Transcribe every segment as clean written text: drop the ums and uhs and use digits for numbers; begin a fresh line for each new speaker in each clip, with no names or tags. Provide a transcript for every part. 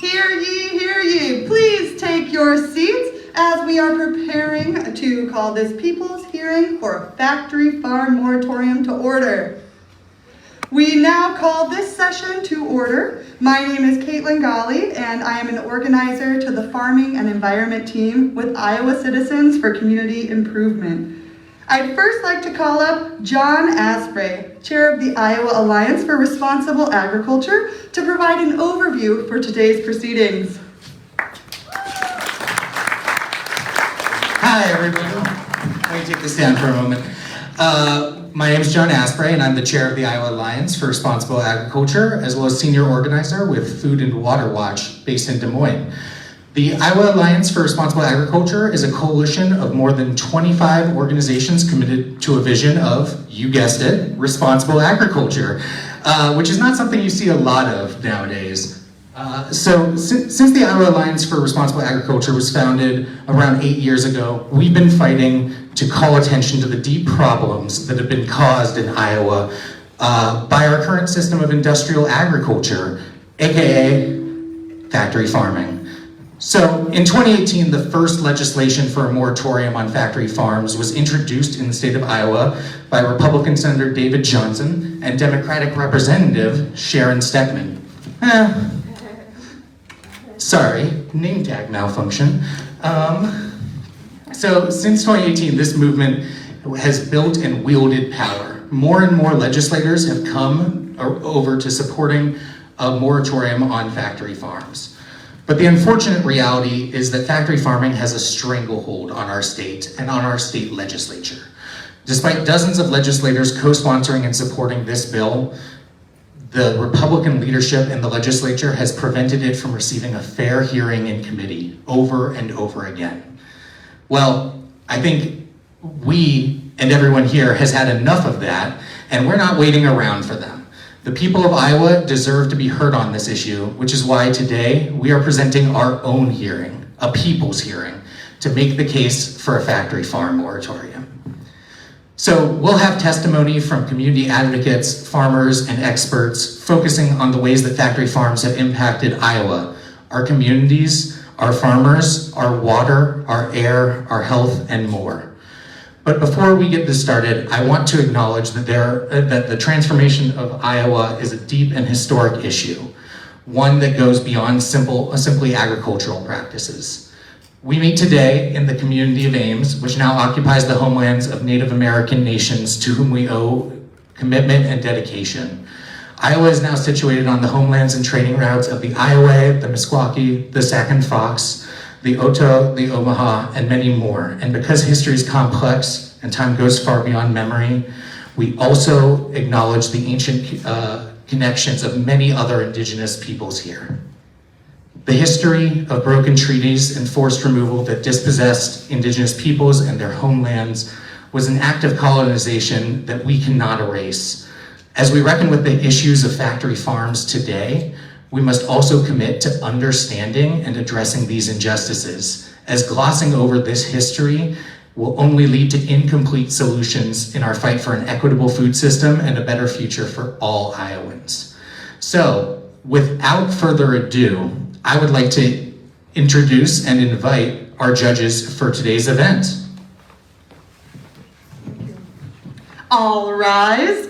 Hear ye. Please take your seats as we are preparing to call this people's hearing for a factory farm moratorium to order. We now call this session to order. My name is Caitlin Golly, and I am an organizer to the Farming and Environment team with Iowa Citizens for Community Improvement. I'd first like to call up John Asprey, Chair of the Iowa Alliance for Responsible Agriculture, to provide an overview for today's proceedings.
Hi, everybody. Let me take this down for a moment. My name is John Asprey, and I'm the chair of the Iowa Alliance for Responsible Agriculture, as well as senior organizer with Food and Water Watch, based in Des Moines. The Iowa Alliance for Responsible Agriculture is a coalition of more than 25 organizations committed to a vision of, you guessed it, responsible agriculture, which is not something you see a lot of nowadays. Since the Iowa Alliance for Responsible Agriculture was founded around 8 years ago, we've been fighting to call attention to the deep problems that have been caused in Iowa by our current system of industrial agriculture, aka factory farming. So in 2018, the first legislation for a moratorium on factory farms was introduced in the state of Iowa by Republican Senator David Johnson and Democratic Representative Sharon Steckman. Sorry, name tag malfunction. So since 2018, this movement has built and wielded power. More and more legislators have come over to supporting a moratorium on factory farms. But the unfortunate reality is that factory farming has a stranglehold on our state and on our state legislature. Despite dozens of legislators co-sponsoring and supporting this bill, the Republican leadership in the legislature has prevented it from receiving a fair hearing in committee over and over again. Well, I think we and everyone here has had enough of that, and we're not waiting around for them. The people of Iowa deserve to be heard on this issue, which is why today we are presenting our own hearing, a people's hearing, to make the case for a factory farm moratorium. So we'll have testimony from community advocates, farmers, and experts focusing on the ways that factory farms have impacted Iowa, our communities, our farmers, our water, our air, our health, and more. But before we get this started, I want to acknowledge that the transformation of Iowa is a deep and historic issue, one that goes beyond simply agricultural practices. We meet today in the community of Ames, which now occupies the homelands of Native American nations to whom we owe commitment and dedication. Iowa is now situated on the homelands and trading routes of the Iowa, the Meskwaki, the Sac and Fox, the Oto, the Omaha, and many more. And because history is complex and time goes far beyond memory, we also acknowledge the ancient connections of many other indigenous peoples here. The history of broken treaties and forced removal that dispossessed indigenous peoples and their homelands was an act of colonization that we cannot erase. As we reckon with the issues of factory farms today, we must also commit to understanding and addressing these injustices, as glossing over this history will only lead to incomplete solutions in our fight for an equitable food system and a better future for all Iowans. So, without further ado, I would like to introduce and invite our judges for today's event.
All rise.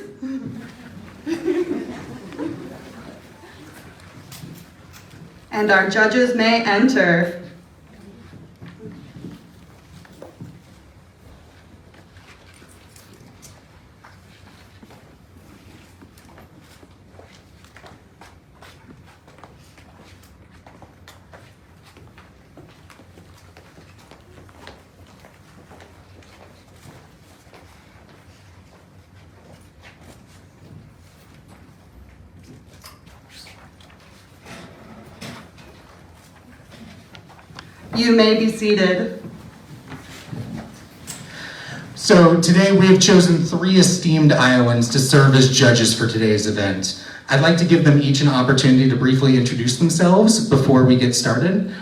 And our judges may enter. You may be seated.
So today we have chosen 3 esteemed Iowans to serve as judges for today's event. I'd like to give them each an opportunity to briefly introduce themselves before we get started.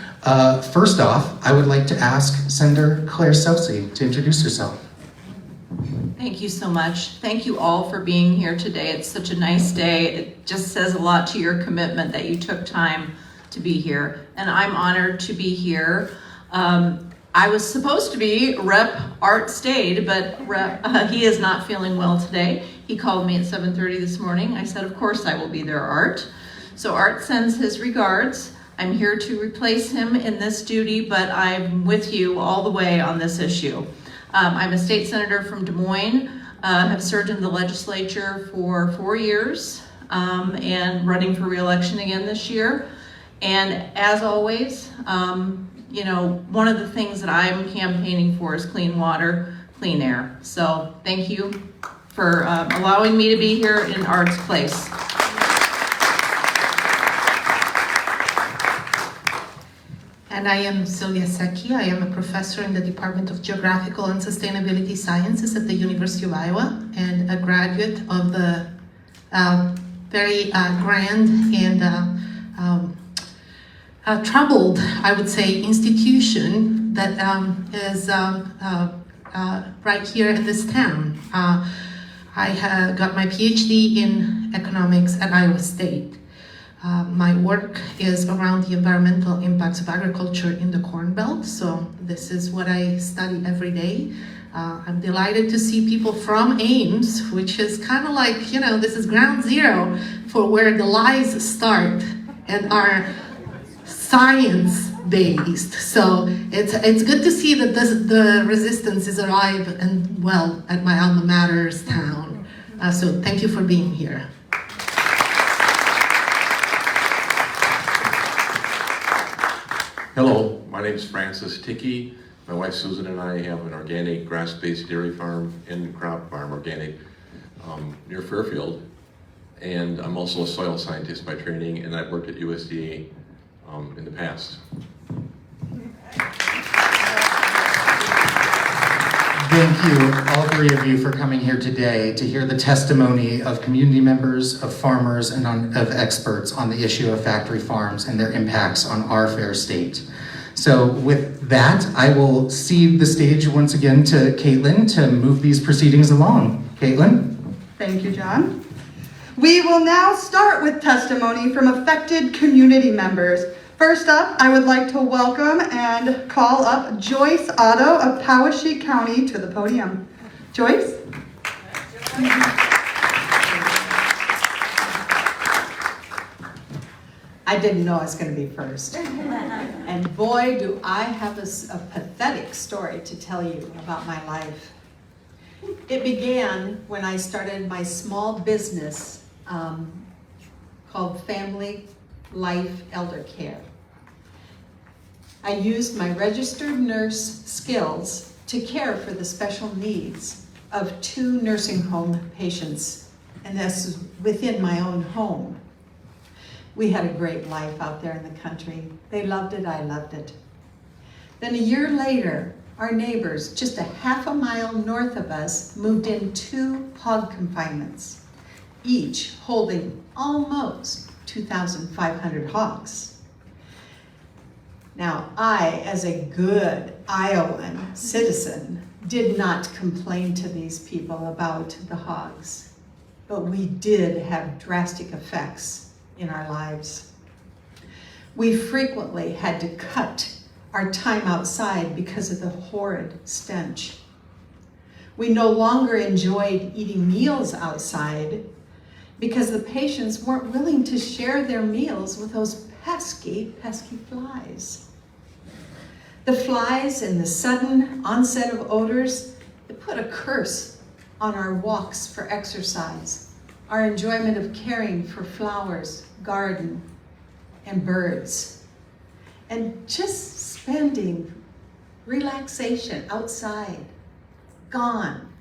First off, I would like to ask Senator Claire Celsi to introduce herself.
Thank you so much. Thank you all for being here today. It's such a nice day. It just says a lot to your commitment that you took time to be here. And I'm honored to be here. I was supposed to be Rep. Art stayed, but he is not feeling well today. He called me at 7:30 this morning. I said, of course I will be there, Art. So Art sends his regards. I'm here to replace him in this duty, but I'm with you all the way on this issue. I'm a state senator from Des Moines, have served in the legislature for 4 years, and running for re-election again this year. And as always, you know, one of the things that I'm campaigning for is clean water, clean air. So thank you for allowing me to be here in Art's place.
And I am Silvia Secchi. I am a professor in the Department of Geographical and Sustainability Sciences at the University of Iowa and a graduate of the very grand and troubled, I would say, institution that is right here in this town. I have got my PhD in economics at Iowa State. My work is around the environmental impacts of agriculture in the Corn Belt, so this is what I study every day. I'm delighted to see people from Ames, which is kind of like, you know, this is ground zero for where the lies start and are science-based. So it's good to see that the resistance is alive and well at my alma mater's town. So thank you for being here.
Hello, my name is Francis Thicke. My wife Susan and I have an organic grass-based dairy farm and crop farm, organic, near Fairfield. And I'm also a soil scientist by training, and I've worked at USDA in the past.
Thank you, all three of you, for coming here today to hear the testimony of community members, of farmers, and of experts on the issue of factory farms and their impacts on our fair state. So with that, I will cede the stage once again to Caitlin to move these proceedings along. Caitlin?
Thank you, John. We will now start with testimony from affected community members. First up, I would like to welcome and call up Joyce Otto of Poweshiek County to the podium. Joyce?
I didn't know I was going to be first. And boy, do I have a pathetic story to tell you about my life. It began when I started my small business called Family Life Elder Care. I used my registered nurse skills to care for the special needs of 2 nursing home patients, and this is within my own home. We had a great life out there in the country. They loved it, I loved it. Then a year later, our neighbors, just a half a mile north of us, moved in 2 hog confinements, each holding almost 2,500 hogs. Now, I, as a good Iowan citizen, did not complain to these people about the hogs, but we did have drastic effects in our lives. We frequently had to cut our time outside because of the horrid stench. We no longer enjoyed eating meals outside because the patients weren't willing to share their meals with those pesky, pesky flies. The flies and the sudden onset of odors, it put a curse on our walks for exercise, our enjoyment of caring for flowers, garden, and birds, and just spending relaxation outside, gone.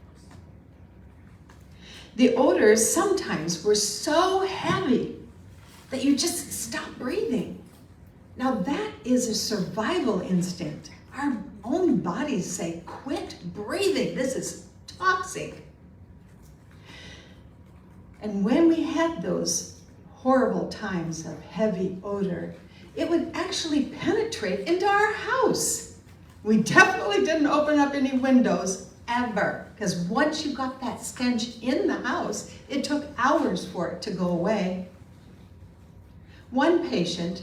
The odors sometimes were so heavy that you just stopped breathing. Now that is a survival instinct. Our own bodies say, quit breathing, this is toxic. And when we had those horrible times of heavy odor, it would actually penetrate into our house. We definitely didn't open up any windows forever. Because once you got that stench in the house, it took hours for it to go away. One patient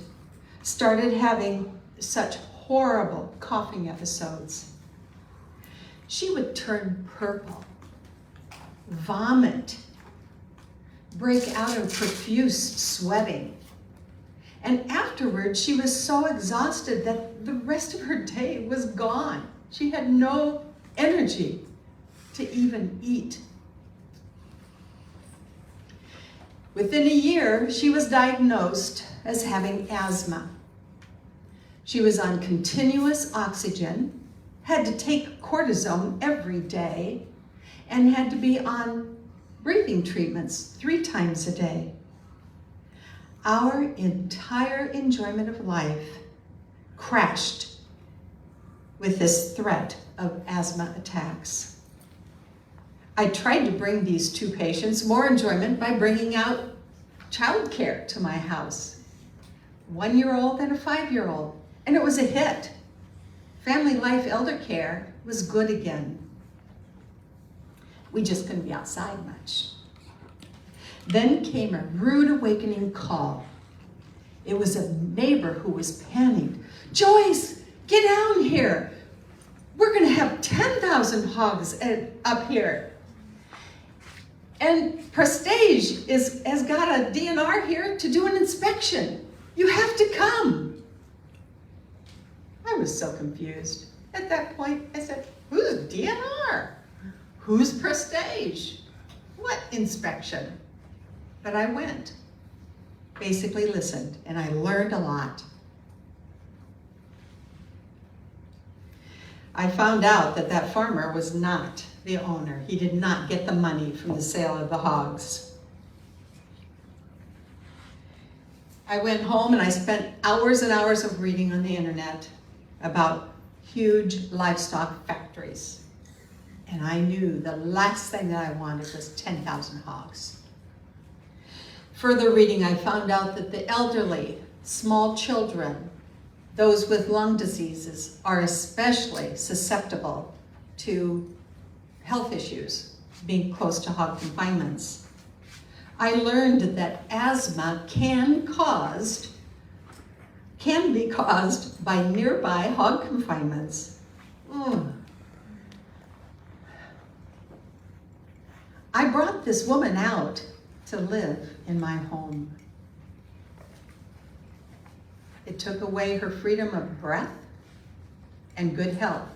started having such horrible coughing episodes. She would turn purple, vomit, break out in profuse sweating. And afterwards, she was so exhausted that the rest of her day was gone. She had no energy to even eat. Within a year, she was diagnosed as having asthma. She was on continuous oxygen, had to take cortisone every day, and had to be on breathing treatments 3 times a day. Our entire enjoyment of life crashed with this threat of asthma attacks. I tried to bring these 2 patients more enjoyment by bringing out childcare to my house. 1-year-old and a 5-year-old, and it was a hit. Family life elder care was good again. We just couldn't be outside much. Then came a rude awakening call. It was a neighbor who was panicked. "Joyce, get down here. We're gonna have 10,000 hogs up here. And Prestige has got a DNR here to do an inspection. You have to come." I was so confused. At that point, I said, "Who's DNR? Who's Prestige? What inspection?" But I went, basically listened, and I learned a lot. I found out that that farmer was not the owner. He did not get the money from the sale of the hogs. I went home and I spent hours and hours of reading on the internet about huge livestock factories. And I knew the last thing that I wanted was 10,000 hogs. Further reading, I found out that the elderly, small children, those with lung diseases are especially susceptible to health issues being close to hog confinements. I learned that asthma can be caused by nearby hog confinements. I brought this woman out to live in my home. It took away her freedom of breath and good health.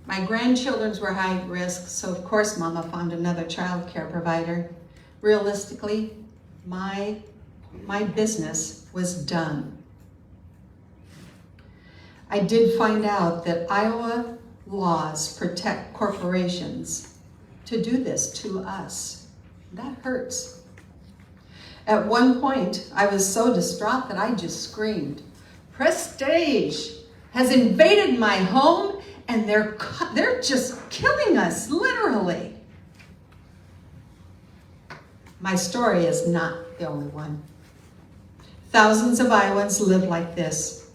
My grandchildren were high risk, so of course Mama found another child care provider. Realistically, my business was done. I did find out that Iowa laws protect corporations to do this to us. That hurts. At one point, I was so distraught that I just screamed, "Prestige has invaded my home and they're just killing us, literally." My story is not the only one. Thousands of Iowans live like this.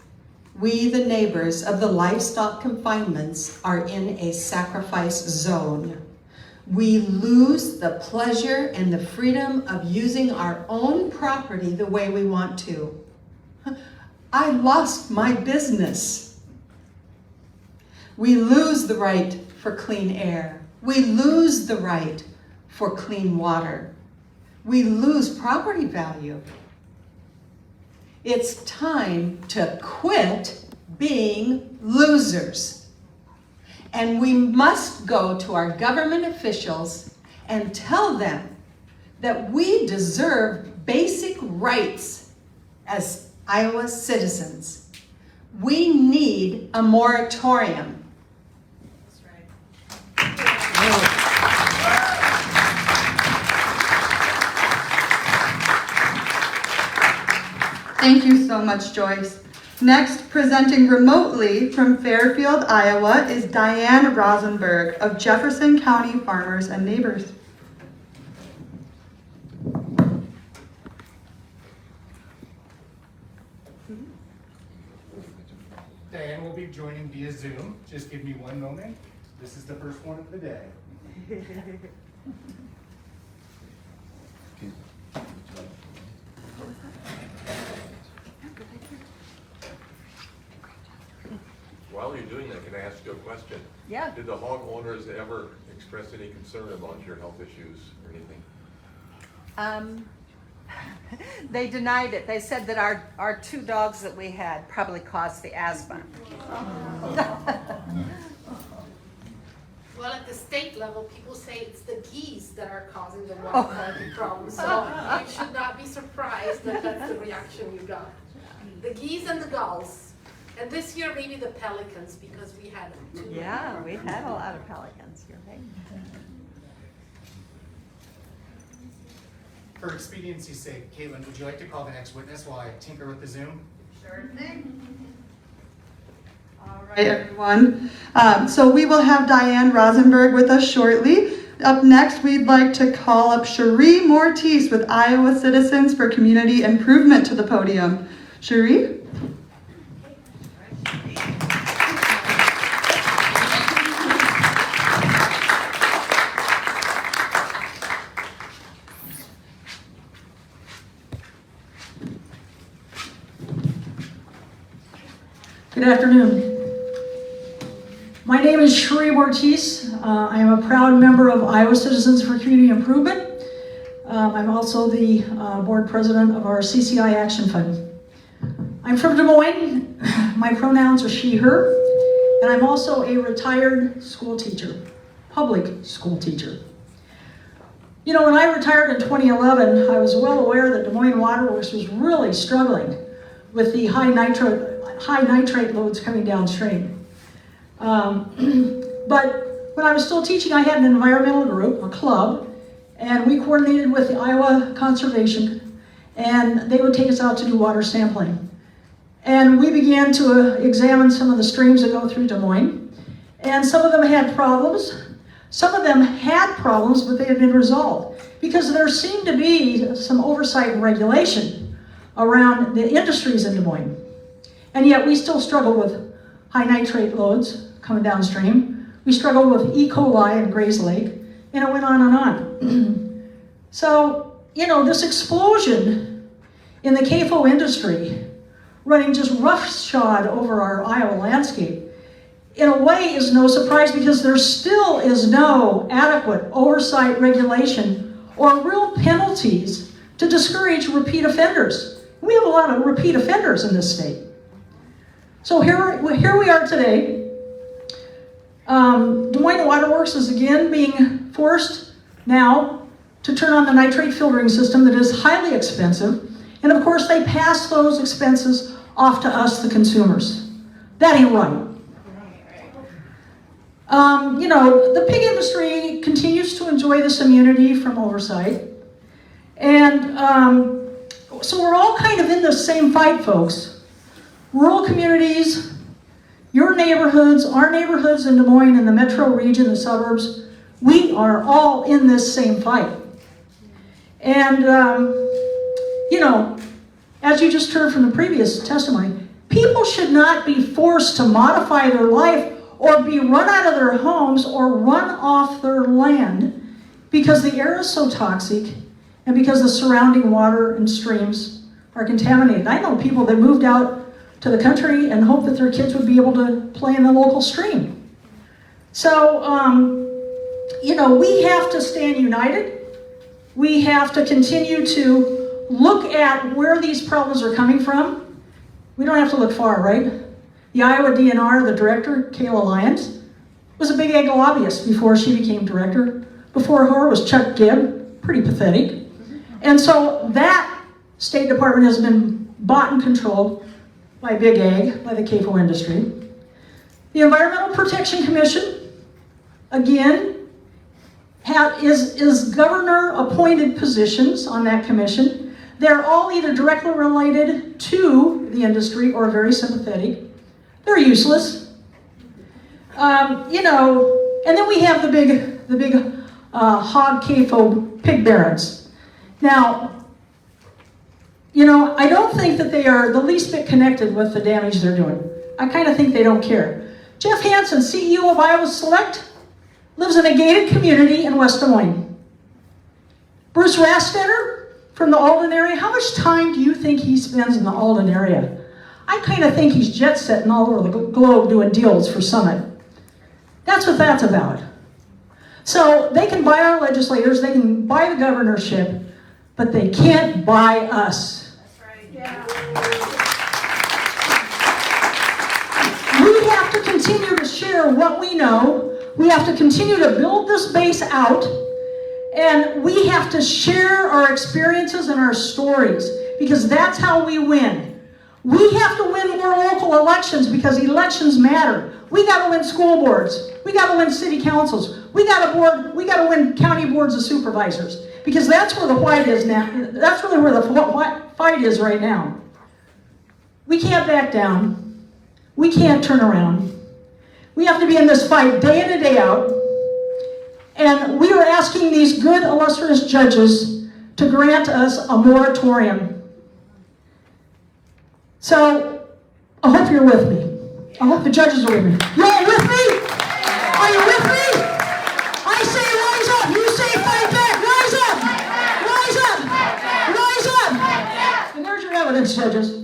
We, the neighbors of the livestock confinements, are in a sacrifice zone. We lose the pleasure and the freedom of using our own property the way we want to. I lost my business. We lose the right for clean air. We lose the right for clean water. We lose property value. It's time to quit being losers. And we must go to our government officials and tell them that we deserve basic rights as Iowa citizens. We need a moratorium.
That's right. Thank you so much, Joyce. Next, presenting remotely from Fairfield, Iowa, is Diane Rosenberg of Jefferson County Farmers and Neighbors.
Diane will be joining via Zoom. Just give me one moment. This is the first one of the day.
While you're doing that, can I ask you a question?
Yeah.
Did the hog owners ever express any concern about your health issues or anything?
They denied it. They said that our two dogs that we had probably caused the asthma.
Well, at the state level, people say it's the geese that are causing the water quality problem. So you should not be surprised that that's the reaction you got. The geese and the gulls. And this year, maybe the pelicans, because we had them too.
Yeah, we've had a lot of pelicans. You're right.
For expediency's sake, Caitlin, would you like to call the next witness while I tinker with the Zoom?
Sure thing. All right, everyone. So we will have Diane Rosenberg with us shortly. Up next, we'd like to call up Cherie Mortiz with Iowa Citizens for Community Improvement to the podium. Cherie?
Good afternoon. My name is Cherie Mortiz. I am a proud member of Iowa Citizens for Community Improvement. I'm also the board president of our CCI Action Fund. I'm from Des Moines. My pronouns are she, her, and I'm also a retired school teacher, public school teacher. You know, when I retired in 2011, I was well aware that Des Moines Water Works was really struggling with the high nitrate loads coming downstream. But when I was still teaching, I had an environmental group, a club, and we coordinated with the Iowa Conservation, and they would take us out to do water sampling. And we began to examine some of the streams that go through Des Moines, and some of them had problems. Some of them had problems, but they had been resolved because there seemed to be some oversight and regulation around the industries in Des Moines. And yet we still struggle with high nitrate loads coming downstream. We struggle with E. coli in Grays Lake, and it went on and on. So, you know, this explosion in the CAFO industry running just roughshod over our Iowa landscape, in a way is no surprise because there still is no adequate oversight, regulation, or real penalties to discourage repeat offenders. We have a lot of repeat offenders in this state. So here we are today. Des Moines Water Works is again being forced now to turn on the nitrate filtering system that is highly expensive. And of course they pass those expenses off to us, the consumers. That ain't right. You know, the pig industry continues to enjoy this immunity from oversight. And so we're all kind of in the same fight, folks. Rural communities, your neighborhoods, our neighborhoods in Des Moines and the metro region, the suburbs, we are all in this same fight. And, you know, as you just heard from the previous testimony, people should not be forced to modify their life or be run out of their homes or run off their land because the air is so toxic and because the surrounding water and streams are contaminated. I know people that moved out to the country and hoped that their kids would be able to play in the local stream. So, you know, we have to stand united. We have to continue to look at where these problems are coming from. We don't have to look far, right? The Iowa DNR, the director, Kayla Lyons, was a big ag lobbyist before she became director. Before her was Chuck Gibb, pretty pathetic. And so that State Department has been bought and controlled by big ag, by the CAFO industry. The Environmental Protection Commission, again, is governor-appointed positions on that commission. They're all either directly related to the industry or very sympathetic. They're useless. You know, and then we have the big hog CAFO pig barons. Now, you know, I don't think that they are the least bit connected with the damage they're doing. I kind of think they don't care. Jeff Hansen, CEO of Iowa Select, lives in a gated community in West Des Moines. Bruce Rastetter from the Alden area, how much time do you think he spends in the Alden area? I kind of think he's jet setting all over the globe doing deals for Summit. That's what that's about. So they can buy our legislators, they can buy the governorship, but they can't buy us.
That's right. Yeah.
We have to continue to share what we know. We have to continue to build this base out. And we have to share our experiences and our stories, because that's how we win. We have to win more local elections, because elections matter. We got to win school boards. We got to win city councils. We got to win county boards of supervisors, because that's where the fight is now. That's really where the fight is right now. We can't back down. We can't turn around. We have to be in this fight day in and day out. And we are asking these good, illustrious judges to grant us a moratorium. So, I hope you're with me. I hope the judges are with me. You all with me? Are you with me? I say rise up. You say fight back. Rise up. Rise up. Rise up. And there's your evidence, judges.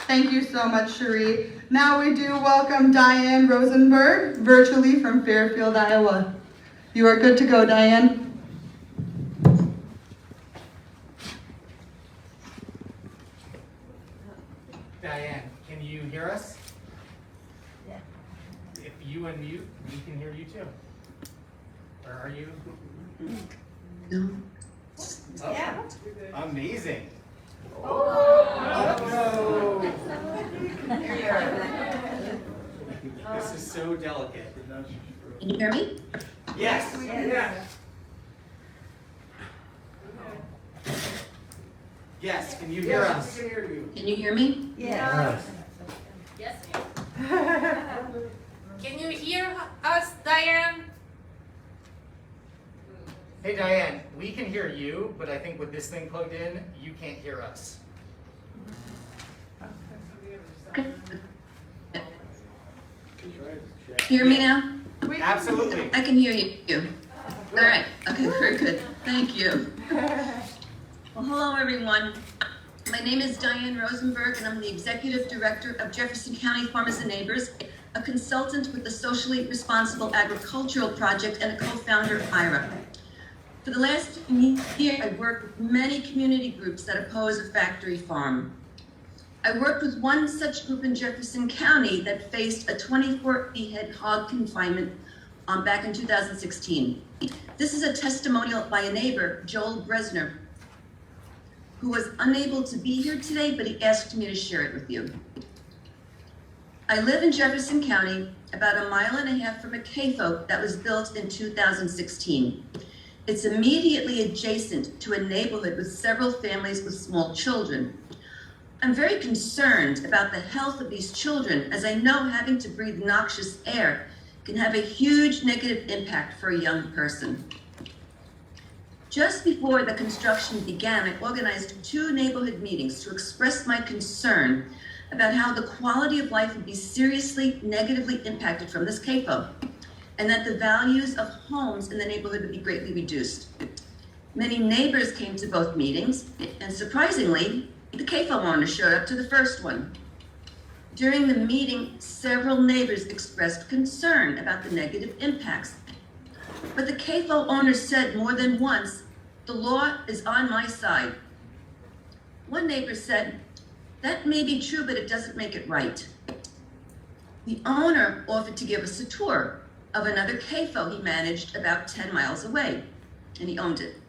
Thank you so much, Cherie. Now we do welcome Diane Rosenberg, virtually from Fairfield, Iowa. You are good to go, Diane.
Diane, can you hear us? Yeah. If you unmute, we can hear you too. Where are you?
No.
Oh,
Yeah.
amazing. This is so delicate.
Can you hear me?
Yes. Yes, can you hear us?
Can you hear me?
Yes.
Yes. Can you hear us, Diane?
Hey Diane, we can hear you, but I think with this thing plugged in, you can't hear us.
Hear me now?
Absolutely.
I can hear you. All right. Okay, very good. Thank you. Well, hello, everyone. My name is Diane Rosenberg, and I'm the Executive Director of Jefferson County Farmers and Neighbors, a consultant with the Socially Responsible Agricultural Project, and a co-founder of IARA. For the last year, I've worked with many community groups that oppose a factory farm. I worked with one such group in Jefferson County that faced a 24-head hog confinement back in 2016. This is a testimonial by a neighbor, Joel Bresner, who was unable to be here today, but he asked me to share it with you. I live in Jefferson County, about 1.5 miles from a CAFO that was built in 2016. It's immediately adjacent to a neighborhood with several families with small children. I'm very concerned about the health of these children, as I know having to breathe noxious air can have a huge negative impact for a young person. Just before the construction began, I organized 2 neighborhood meetings to express my concern about how the quality of life would be seriously negatively impacted from this CAFO, and that the values of homes in the neighborhood would be greatly reduced. Many neighbors came to both meetings, and surprisingly, the CAFO owner showed up to the first one. During the meeting, several neighbors expressed concern about the negative impacts. But the CAFO owner said more than once, "The law is on my side." One neighbor said, "That may be true, but it doesn't make it right." The owner offered to give us a tour of another CAFO he managed about 10 miles away, and he owned it.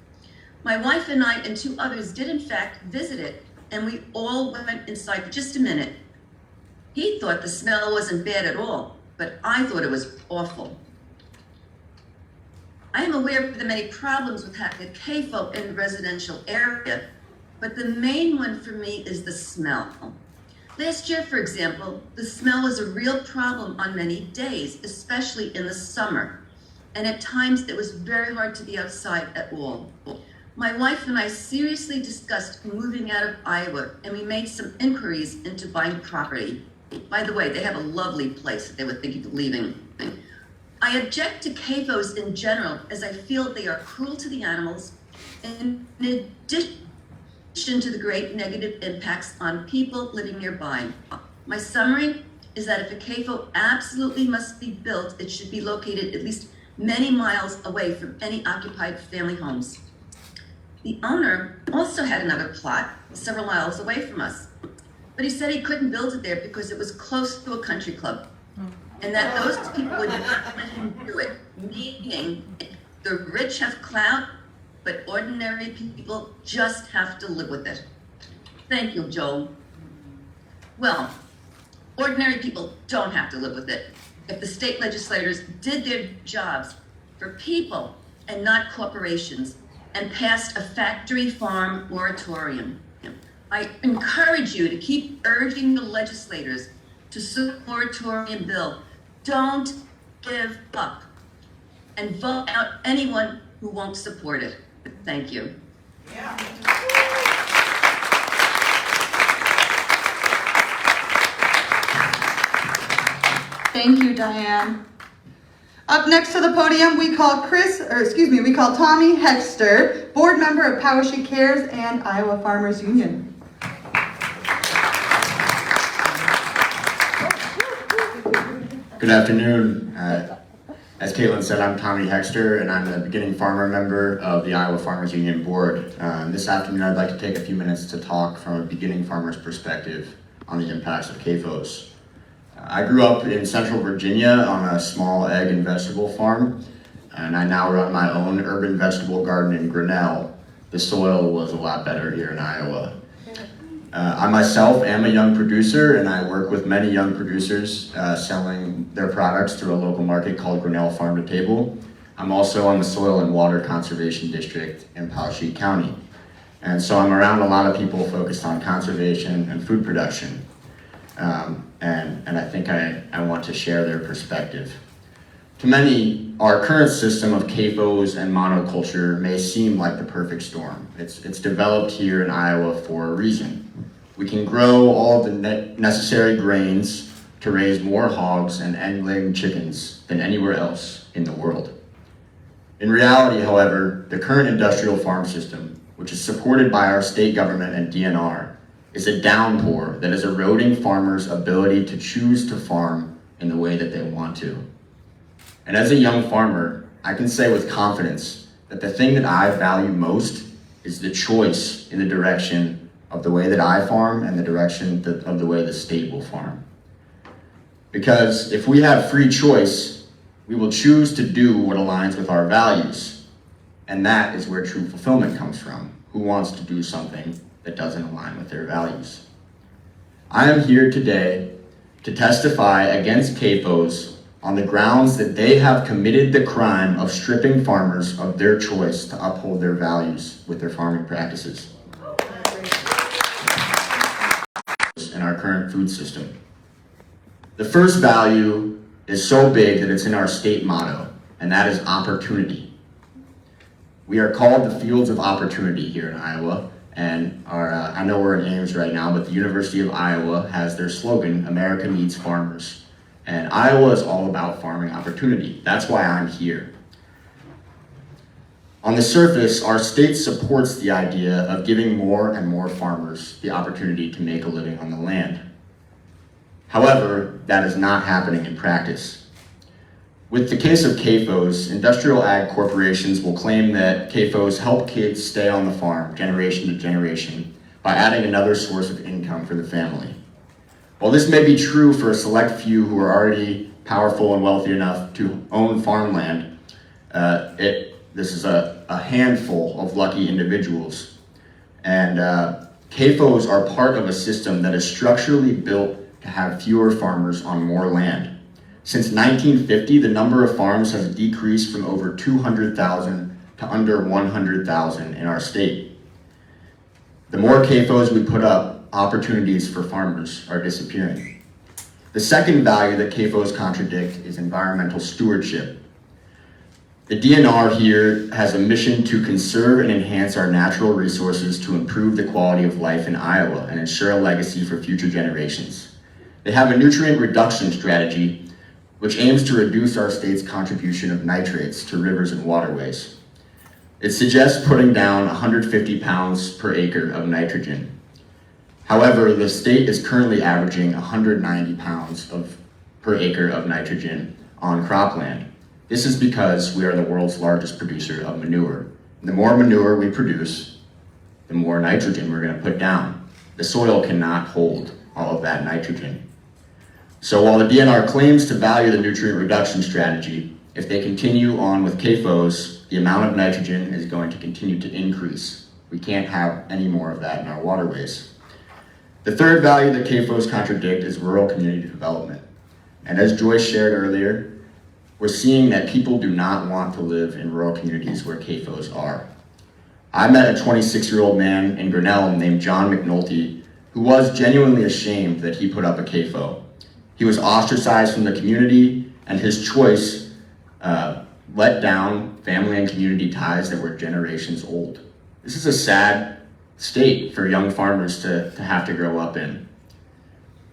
My wife and I and 2 others did in fact visit it, and we all went inside for just a minute. He thought the smell wasn't bad at all, but I thought it was awful. I am aware of the many problems with having a CAFO in the residential area, but the main one for me is the smell. Last year, for example, the smell was a real problem on many days, especially in the summer, and at times it was very hard to be outside at all. My wife and I seriously discussed moving out of Iowa, and we made some inquiries into buying property. By the way, they have a lovely place that they were thinking of leaving. I object to CAFOs in general, as I feel they are cruel to the animals, in addition to the great negative impacts on people living nearby. My summary is that if a CAFO absolutely must be built, it should be located at least many miles away from any occupied family homes. The owner also had another plot several miles away from us, but he said he couldn't build it there because it was close to a country club, and that those people would not let him do it, meaning the rich have clout, but ordinary people just have to live with it. Thank you, Joel. Well, ordinary people don't have to live with it. If the state legislators did their jobs for people and not corporations and passed a factory farm moratorium. I encourage you to keep urging the legislators to support the moratorium bill. Don't give up and vote out anyone who won't support it. Thank you.
Thank you, Diane. Up next to the podium, we call Tommy Hexter, board member of Poweshiek Cares and Iowa Farmers Union.
Good afternoon. As Caitlin said, I'm Tommy Hexter, and I'm the beginning farmer member of the Iowa Farmers Union Board. This afternoon, I'd like to take a few minutes to talk from a beginning farmer's perspective on the impacts of CAFOs. I grew up in central Virginia on a small egg and vegetable farm, and I now run my own urban vegetable garden in Grinnell. The soil was a lot better here in Iowa. I myself am a young producer, and I work with many young producers selling their products through a local market called Grinnell Farm to Table. I'm also on the Soil and Water Conservation District in Poweshiek County. And so I'm around a lot of people focused on conservation and food production. And I think I want to share their perspective. To many, our current system of CAFOs and monoculture may seem like the perfect storm. It's developed here in Iowa for a reason. We can grow all of the necessary grains to raise more hogs and egg-laying chickens than anywhere else in the world. In reality, however, the current industrial farm system, which is supported by our state government and DNR, is a downpour that is eroding farmers' ability to choose to farm in the way that they want to. And as a young farmer, I can say with confidence that the thing that I value most is the choice in the direction of the way that I farm and the direction of the way the state will farm. Because if we have free choice, we will choose to do what aligns with our values. And that is where true fulfillment comes from. Who wants to do something that doesn't align with their values? I am here today to testify against CAFOs on the grounds that they have committed the crime of stripping farmers of their choice to uphold their values with their farming practices in our current food system. The first value is so big that it's in our state motto, and that is opportunity. We are called the Fields of Opportunity here in Iowa, and I know we're in Ames right now, but the University of Iowa has their slogan, America Needs Farmers. And Iowa is all about farming opportunity. That's why I'm here. On the surface, our state supports the idea of giving more and more farmers the opportunity to make a living on the land. However, that is not happening in practice. With the case of CAFOs, industrial ag corporations will claim that CAFOs help kids stay on the farm generation to generation by adding another source of income for the family. While this may be true for a select few who are already powerful and wealthy enough to own farmland, this is a handful of lucky individuals. And CAFOs are part of a system that is structurally built to have fewer farmers on more land. Since 1950, the number of farms has decreased from over 200,000 to under 100,000 in our state. The more CAFOs we put up, opportunities for farmers are disappearing. The second value that CAFOs contradict is environmental stewardship. The DNR here has a mission to conserve and enhance our natural resources to improve the quality of life in Iowa and ensure a legacy for future generations. They have a nutrient reduction strategy which aims to reduce our state's contribution of nitrates to rivers and waterways. It suggests putting down 150 pounds per acre of nitrogen. However, the state is currently averaging 190 pounds per acre of nitrogen on cropland. This is because we are the world's largest producer of manure. And the more manure we produce, the more nitrogen we're going to put down. The soil cannot hold all of that nitrogen. So while the DNR claims to value the nutrient reduction strategy, if they continue on with CAFOs, the amount of nitrogen is going to continue to increase. We can't have any more of that in our waterways. The third value that CAFOs contradict is rural community development. And as Joyce shared earlier, we're seeing that people do not want to live in rural communities where CAFOs are. I met a 26-year-old man in Grinnell named John McNulty who was genuinely ashamed that he put up a CAFO. He was ostracized from the community, and his choice let down family and community ties that were generations old. This is a sad state for young farmers to have to grow up in.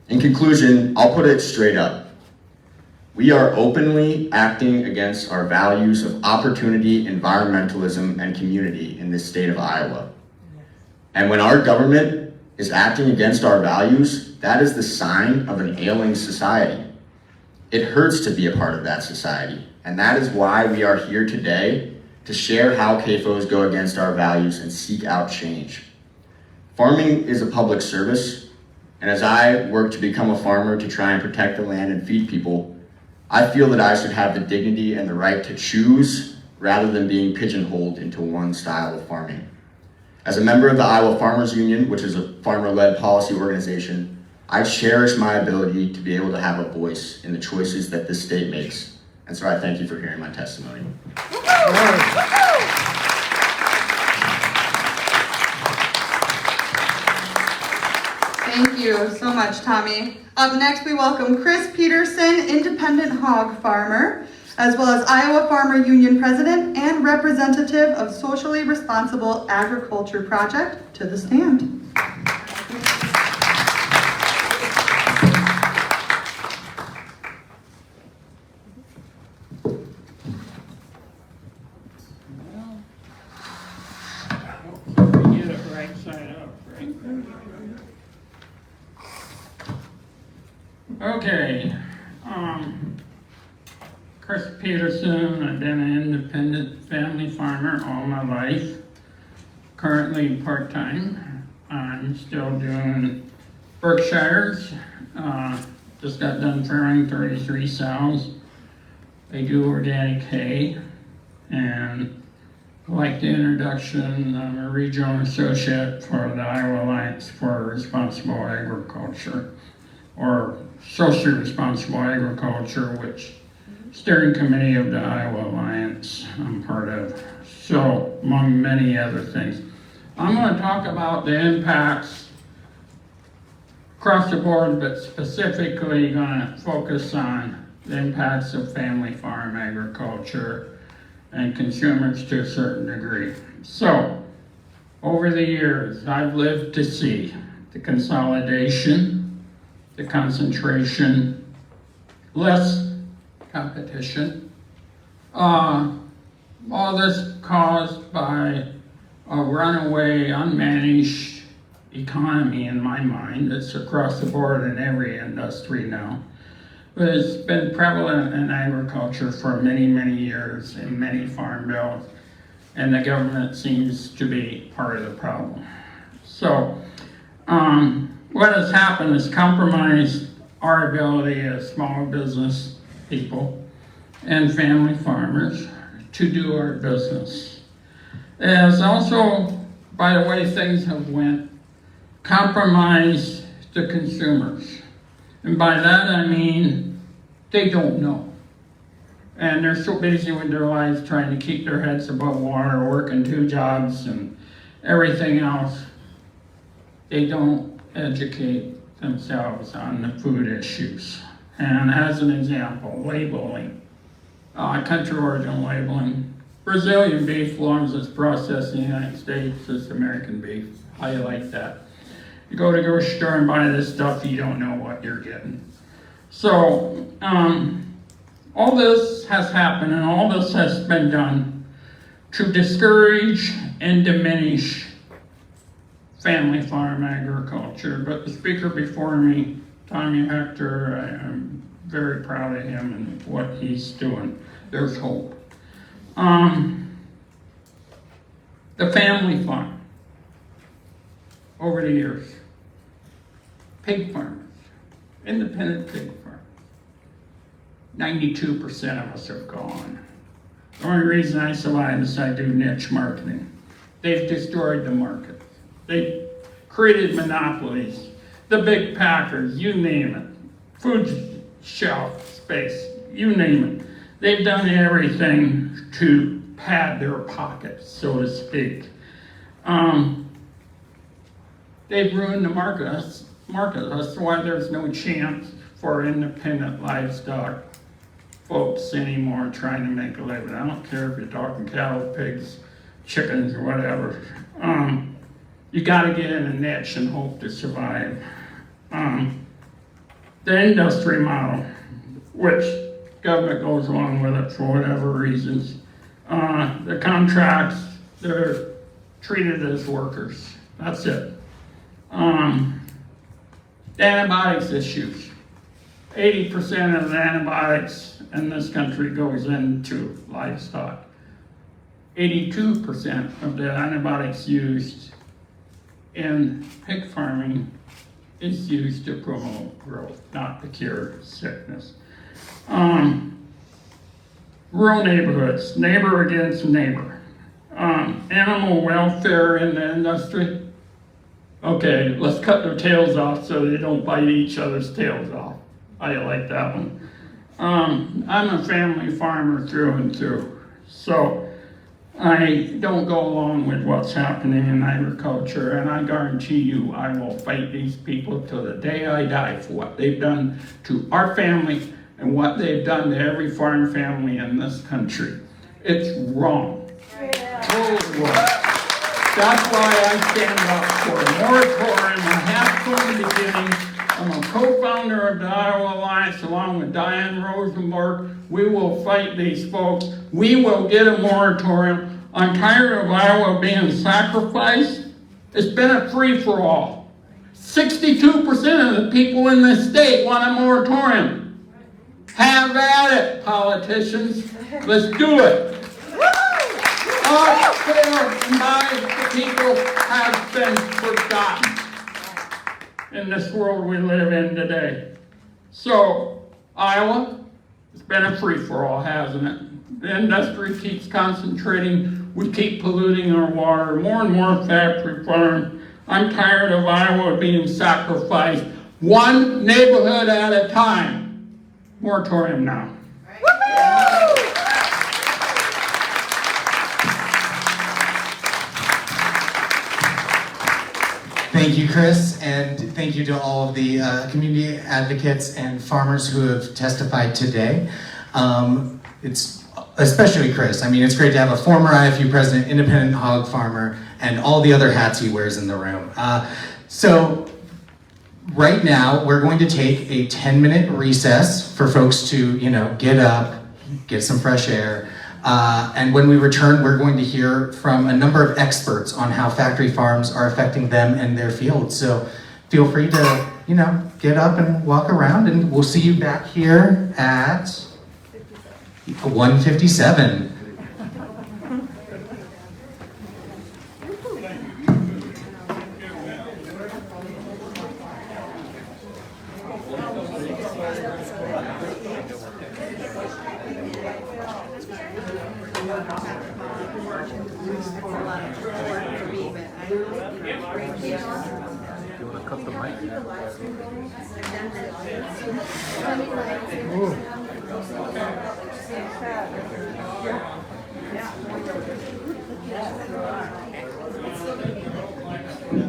In conclusion, I'll put it straight up. We are openly acting against our values of opportunity, environmentalism, and community in this state of Iowa. And when our government is acting against our values, that is the sign of an ailing society. It hurts to be a part of that society. And that is why we are here today to share how CAFOs go against our values and seek out change. Farming is a public service, and as I work to become a farmer to try and protect the land and feed people, I feel that I should have the dignity and the right to choose rather than being pigeonholed into one style of farming. As a member of the Iowa Farmers Union, which is a farmer-led policy organization, I cherish my ability to be able to have a voice in the choices that this state makes. And so I thank you for hearing my testimony.
Thank you so much, Tommy. Up next, we welcome Chris Peterson, independent hog farmer, as well as Iowa Farmer Union president and representative of Socially Responsible Agriculture Project, to the stand.
Get it right side up, right? Okay, Chris Peterson, I've been an independent family farmer all my life, currently part-time. I'm still doing Berkshires, just got done farming 33 sows. I do organic hay, and like the introduction, I'm a regional associate for the Iowa Alliance for Responsible Agriculture, or Socially Responsible Agriculture, which steering committee of the Iowa Alliance I'm part of. So, among many other things. I'm going to talk about the impacts across the board, but specifically going to focus on the impacts of family farm agriculture and consumers to a certain degree. So, over the years, I've lived to see the consolidation, the concentration, less competition. All this caused by a runaway, unmanaged economy in my mind. It's across the board in every industry now. But it's been prevalent in agriculture for many, many years in many farm bills, and the government seems to be part of the problem. So, what has happened is compromised our ability as small business people and family farmers to do our business. It has also, by the way things have went, compromised the consumers. And by that I mean they don't know. And they're so busy with their lives trying to keep their heads above water, working 2 jobs and everything else. They don't educate themselves on the food issues. And as an example, labeling, country origin labeling, Brazilian beef, as long as it's processed in the United States, is American beef. How you like that? You go to the grocery store and buy this stuff, you don't know what you're getting. So, all this has happened and all this has been done to discourage and diminish family farm agriculture. But the speaker before me, Tommy Hector, I'm very proud of him and what he's doing. There's hope. The family farm, over the years, pig farmers, independent pig farmers, 92% of us are gone. The only reason I survive is I do niche marketing. They've destroyed the market. They've created monopolies, the big packers, you name it, food shelf space, you name it. They've done everything to pad their pockets, so to speak. They've ruined the market. That's why there's no chance for independent livestock folks anymore trying to make a living. I don't care if you're talking cattle, pigs, chickens, or whatever. You gotta get in a niche and hope to survive. The industry model, which government goes along with it for whatever reasons. The contracts, they're treated as workers. That's it. The antibiotics issues. 80% of the antibiotics in this country goes into livestock. 82% of the antibiotics used in pig farming is used to promote growth, not to cure sickness. Rural neighborhoods, neighbor against neighbor. Animal welfare in the industry. Okay, let's cut their tails off so they don't bite each other's tails off. I like that one. I'm a family farmer through and through, so I don't go along with what's happening in agriculture, and I guarantee you I will fight these people till the day I die for what they've done to our family and what they've done to every farm family in this country. It's wrong. Totally wrong. That's why I stand up for a moratorium. I have from the beginning. I'm a co-founder of the Iowa Alliance along with Diane Rosenberg. We will fight these folks. We will get a moratorium. I'm tired of Iowa being sacrificed. It's been a free-for-all. 62% of the people in this state want a moratorium. Have at it, politicians. Let's do it. Our for my people have been forgotten in this world we live in today. So, Iowa, it's been a free-for-all, hasn't it? The industry keeps concentrating. We keep polluting our water. More and more factory farms. I'm tired of Iowa being sacrificed. One neighborhood at a time. Moratorium now.
Thank you, Chris, and thank you to all of the community advocates and farmers who have testified today. It's especially Chris. I mean, it's great to have a former IFU president, independent hog farmer, and all the other hats he wears in the room. So right now, we're going to take a 10-minute recess for folks to, get up, get some fresh air. And when we return, we're going to hear from a number of experts on how factory farms are affecting them and their fields. So feel free to, get up and walk around, and we'll see you back here at 1:57.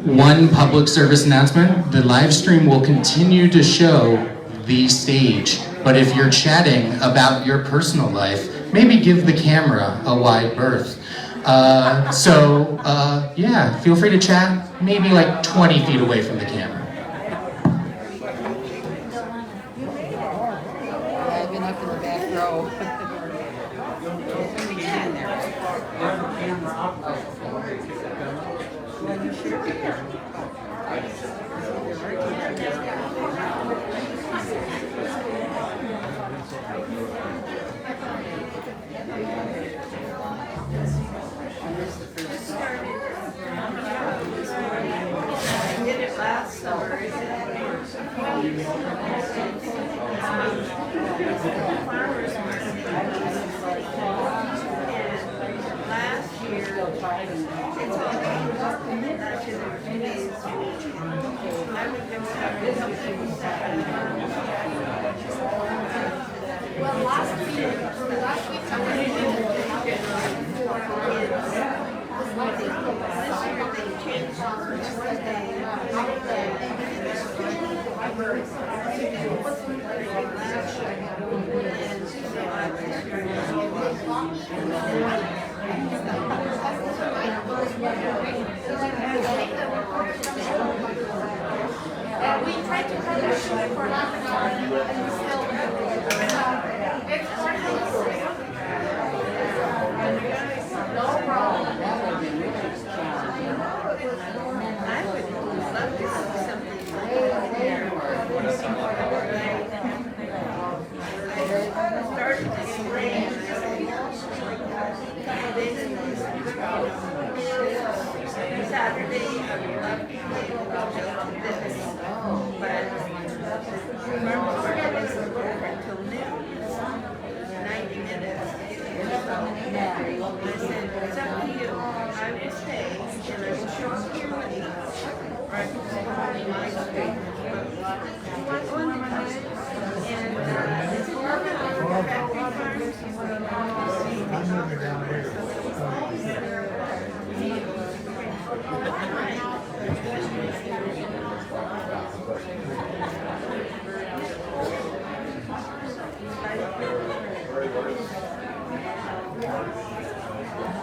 One public service announcement, the live stream will continue to show the stage, but if you're chatting about your personal life, maybe give the camera a wide berth. Yeah, feel free to chat, maybe like 20 feet away from the camera.
I've been up in the back row.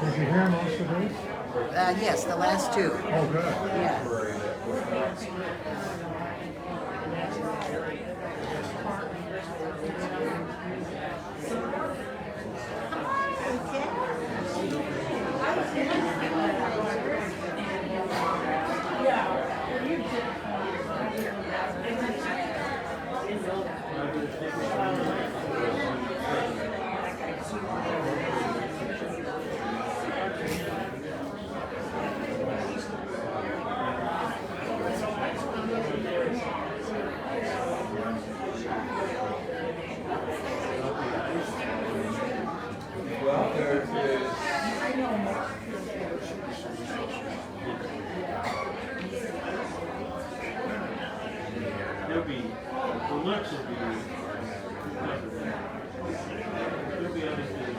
Did you hear most of these?
Yes, the last two.
Oh, good.
Yeah.
There'll be, the lunch will be, there'll be other things.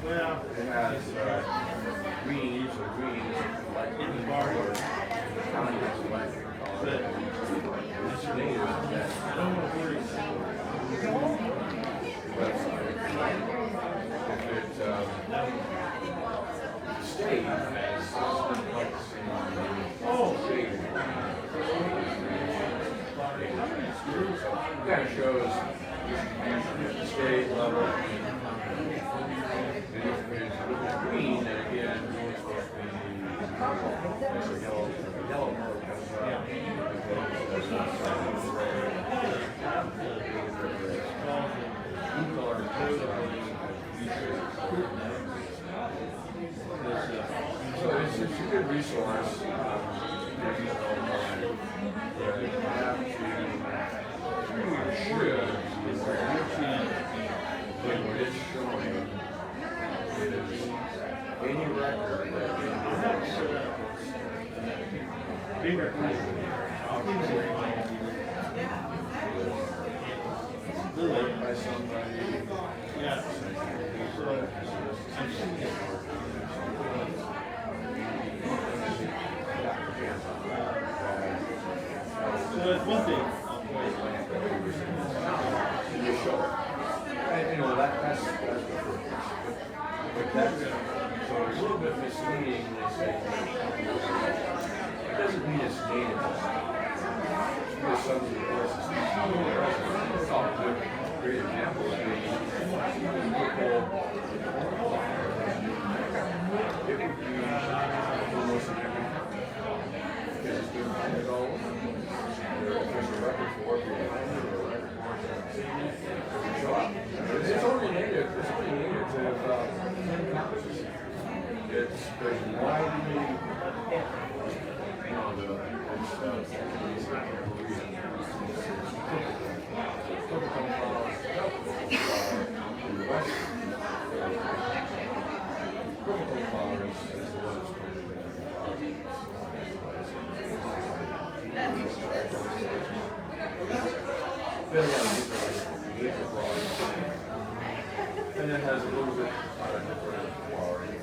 Well, it has green, usually green, in the bar. County has electric. But this thing is that I don't know where it's website. If it at the state level. And if it's green, then again, it's supposed to be yellow color comes out. That's not signed. Blue color is so it's a good resource. You have to should, but what it's showing is any record that by somebody. Yeah. So that's one thing. You know, that's the first. But that's, so it's a little bit misleading when they say, it doesn't mean it's native. Because some of the places, it's all good, great example of being it would be almost an every, because it's been planted all over. There's a record for it being planted, or a record for it to show up. It's only native to 10 campuses. It's widely, and it has a little bit different quality.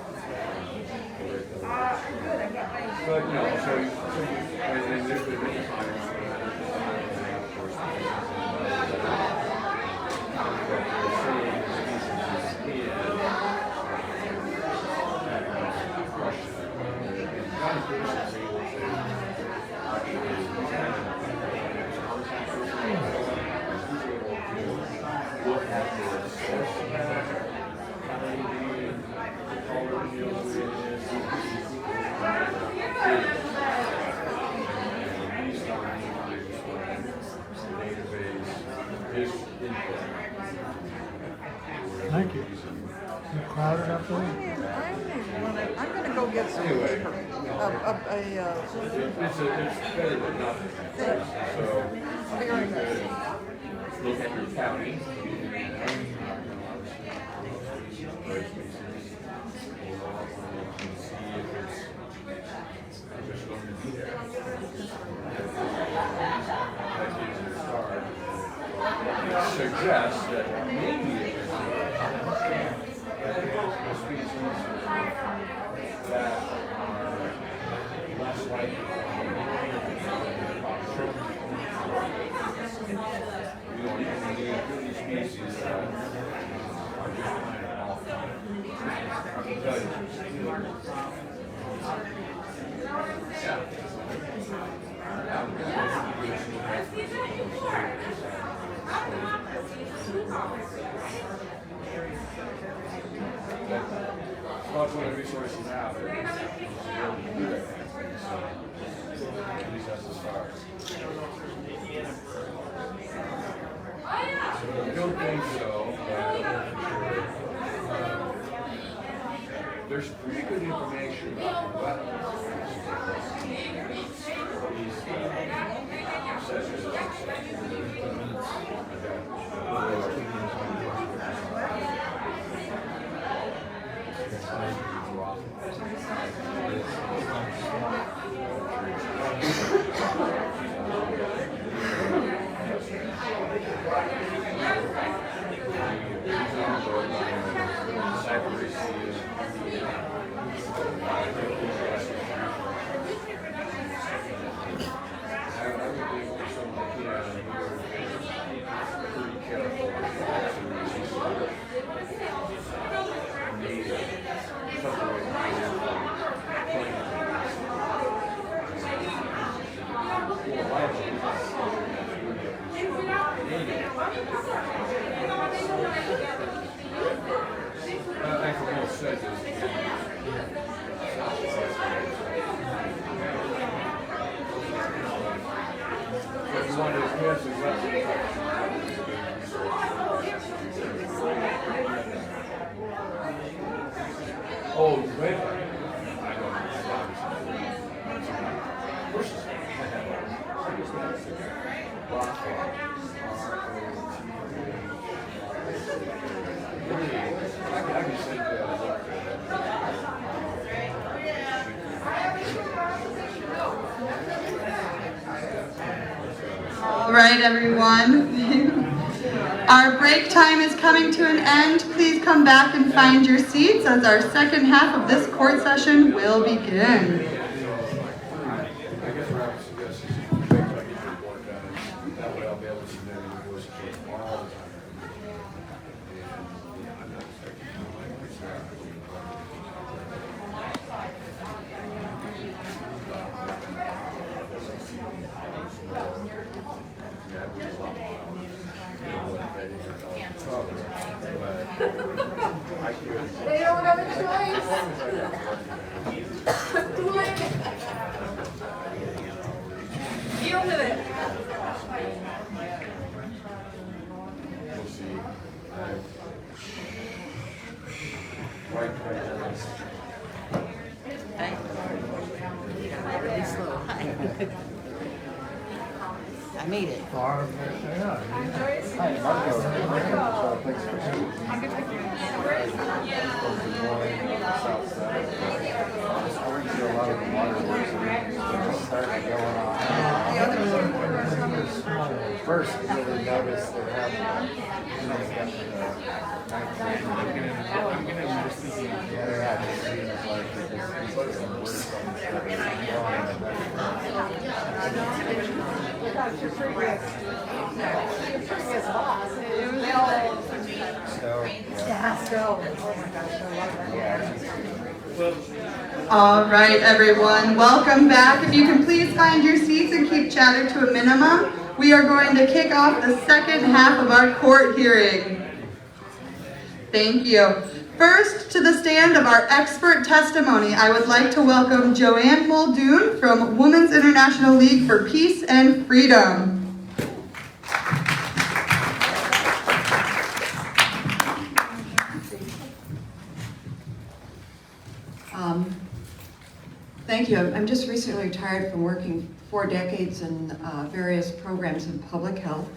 But no, so you and there's been many times look at the source of that, the color deals with it, these times, the database is input.
Thank you. You crowded up there?
I'm going to go get some paper.
It's better than nothing. So,
Very good.
Look at your county. Just going to be there. Suggests that maybe it's species that are less likely species that are just kind of off. Well, what the resources have, it's really good. So, at least that's the start. I don't think so, but there's pretty good information about the wetlands.
All right, everyone. Our break time is coming to an end. Please come back and find your seats as our second half of this court session will begin.
They don't have a choice. Too late. Deal with it.
We'll see.
Really slow. I made it.
First, really notice they're having
All right, everyone, welcome back. If you can please find your seats and keep chatter to a minimum, we are going to kick off the second half of our court hearing. Thank you. First, to the stand of our expert testimony, I would like to welcome Joanne Muldoon from Women's International League for Peace and Freedom.
Thank you. I'm just recently retired from working 4 decades in various programs in public health.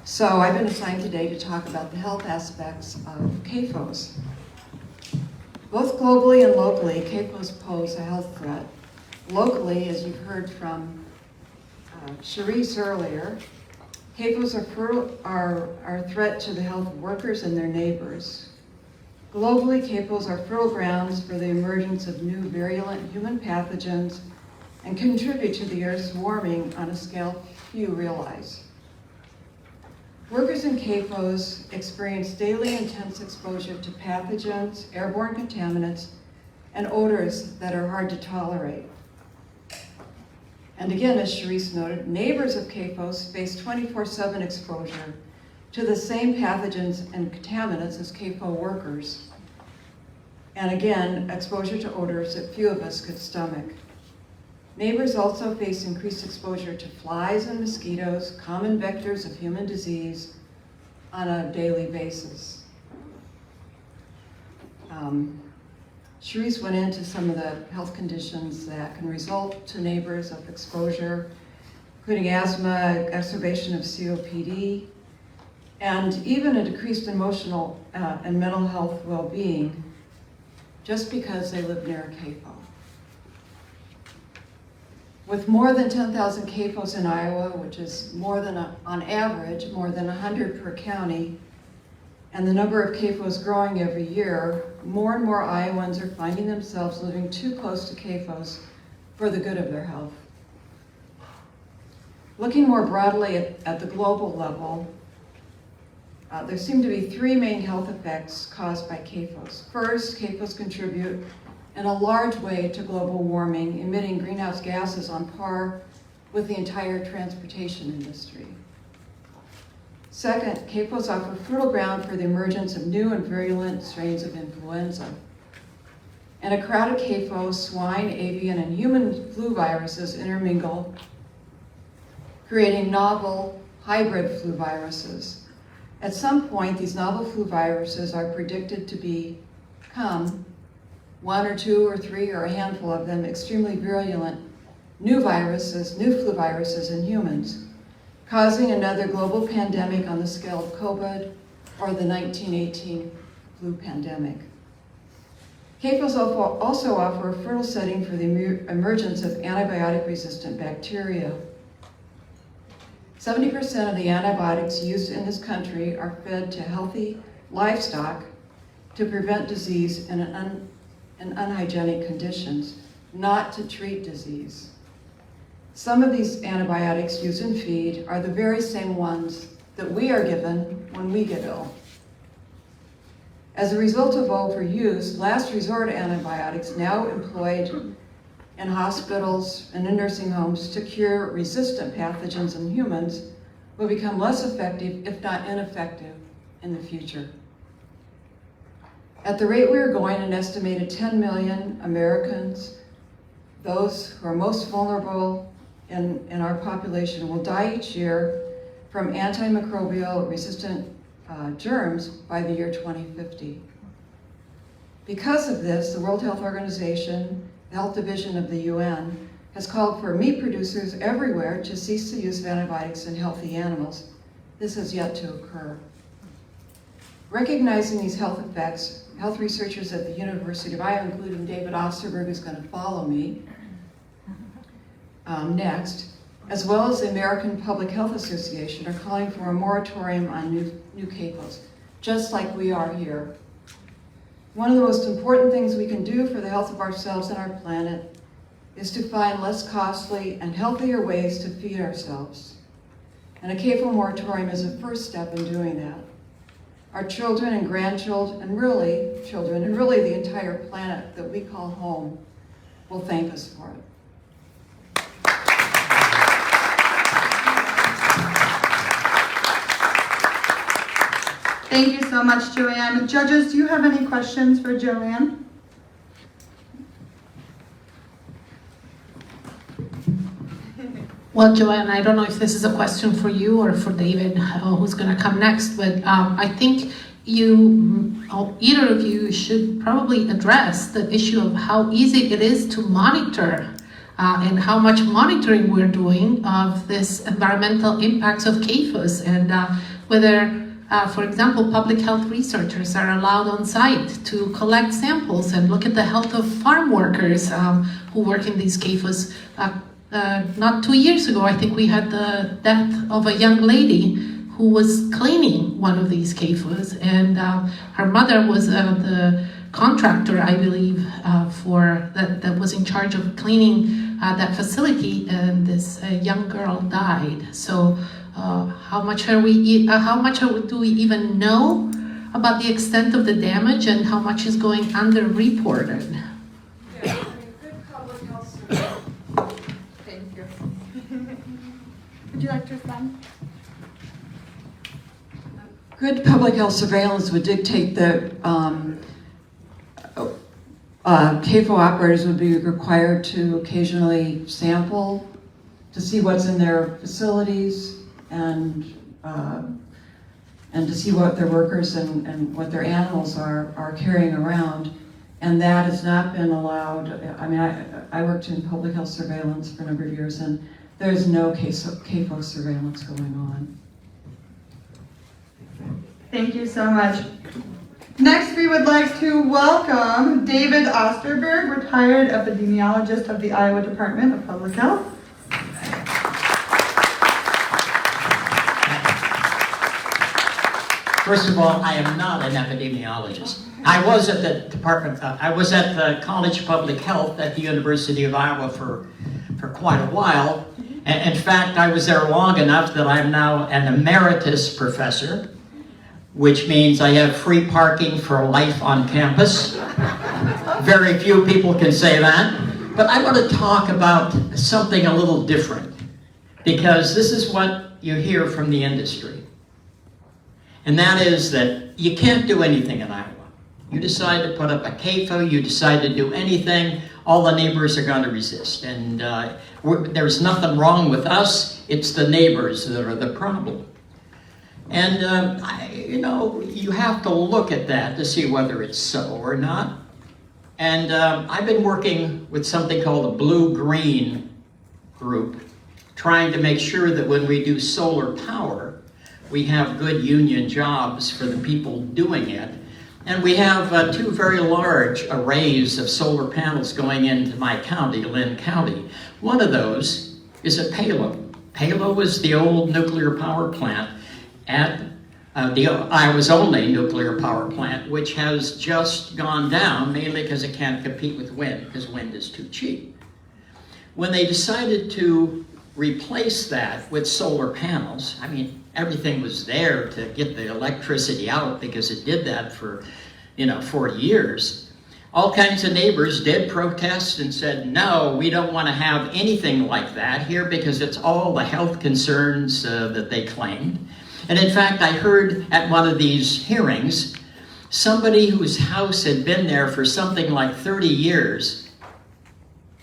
So I've been assigned today to talk about the health aspects of CAFOs. Both globally and locally, CAFOs pose a health threat. Locally, as you've heard from Charisse earlier, CAFOs are a threat to the health of workers and their neighbors. Globally, CAFOs are fertile grounds for the emergence of new virulent human pathogens and contribute to the Earth's warming on a scale few realize. Workers in CAFOs experience daily intense exposure to pathogens, airborne contaminants, and odors that are hard to tolerate. And again, as Charisse noted, neighbors of CAFOs face 24/7 exposure to the same pathogens and contaminants as CAFO workers. And again, exposure to odors that few of us could stomach. Neighbors also face increased exposure to flies and mosquitoes, common vectors of human disease, on a daily basis. Charisse went into some of the health conditions that can result to neighbors of exposure, including asthma, exacerbation of COPD, and even a decreased emotional and mental health well-being just because they live near a CAFO. With more than 10,000 CAFOs in Iowa, which is more than, on average, more than 100 per county, and the number of CAFOs growing every year, more and more Iowans are finding themselves living too close to CAFOs for the good of their health. Looking more broadly at the global level, there seem to be 3 main health effects caused by CAFOs. First, CAFOs contribute in a large way to global warming, emitting greenhouse gases on par with the entire transportation industry. Second, CAFOs offer fertile ground for the emergence of new and virulent strains of influenza. In a crowded CAFO, swine, avian, and human flu viruses intermingle, creating novel hybrid flu viruses. At some point, these novel flu viruses are predicted to become one or two or three or a handful of them, extremely virulent new flu viruses in humans, causing another global pandemic on the scale of COVID or the 1918 flu pandemic. CAFOs also offer a fertile setting for the emergence of antibiotic-resistant bacteria. 70% of the antibiotics used in this country are fed to healthy livestock to prevent disease in unhygienic conditions, not to treat disease. Some of these antibiotics used in feed are the very same ones that we are given when we get ill. As a result of overuse, last resort antibiotics now employed in hospitals and in nursing homes to cure resistant pathogens in humans will become less effective, if not ineffective, in the future. At the rate we are going, an estimated 10 million Americans, those who are most vulnerable in our population, will die each year from antimicrobial resistant germs by the year 2050. Because of this, the World Health Organization, the Health Division of the UN, has called for meat producers everywhere to cease the use of antibiotics in healthy animals. This has yet to occur. Recognizing these health effects, health researchers at the University of Iowa, including David Osterberg, who's going to follow me next, as well as the American Public Health Association, are calling for a moratorium on new CAFOs, just like we are here. One of the most important things we can do for the health of ourselves and our planet is to find less costly and healthier ways to feed ourselves. And a CAFO moratorium is a first step in doing that. Our children and grandchildren, and really the entire planet that we call home, will thank us for it.
Thank you so much, Joanne. Judges, do you have any questions for Joanne?
Well, Joanne, I don't know if this is a question for you or for David, who's going to come next, but I think either of you should probably address the issue of how easy it is to monitor and how much monitoring we're doing of this environmental impacts of CAFOs, and whether for example, public health researchers are allowed on site to collect samples and look at the health of farm workers who work in these CAFOs. Not 2 years ago, I think we had the death of a young lady who was cleaning one of these CAFOs, and her mother was the contractor, I believe, for that was in charge of cleaning that facility, and this young girl died. So how much do we even know about the extent of the damage, and how much is going underreported?
Yeah, good public health surveillance. Thank you. Would you like to respond?
Good public health surveillance would dictate that CAFO operators would be required to occasionally sample to see what's in their facilities, and to see what their workers and what their animals are carrying around. And that has not been allowed. I mean, I worked in public health surveillance for a number of years, and there's no CAFO surveillance going on.
Thank you so much. Next, we would like to welcome David Osterberg, retired epidemiologist of the Iowa Department of Public Health.
First of all, I am not an epidemiologist. I was at the department. I was at the College of Public Health at the University of Iowa for quite a while. In fact, I was there long enough that I'm now an emeritus professor, which means I have free parking for life on campus. Very few people can say that. But I want to talk about something a little different, because this is what you hear from the industry. And that is that you can't do anything in Iowa. You decide to put up a CAFO, you decide to do anything, all the neighbors are going to resist. And there's nothing wrong with us, it's the neighbors that are the problem. And, you have to look at that to see whether it's so or not. And I've been working with something called a blue-green group, trying to make sure that when we do solar power, we have good union jobs for the people doing it. And we have two very large arrays of solar panels going into my county, Lynn County. One of those is at Palo. Palo is the old nuclear power plant at Iowa's only nuclear power plant, which has just gone down, mainly because it can't compete with wind, because wind is too cheap. When they decided to replace that with solar panels, I mean, everything was there to get the electricity out because it did that for, 40 years. All kinds of neighbors did protest and said, no, we don't want to have anything like that here because it's all the health concerns that they claimed. And in fact, I heard at one of these hearings, somebody whose house had been there for something like 30 years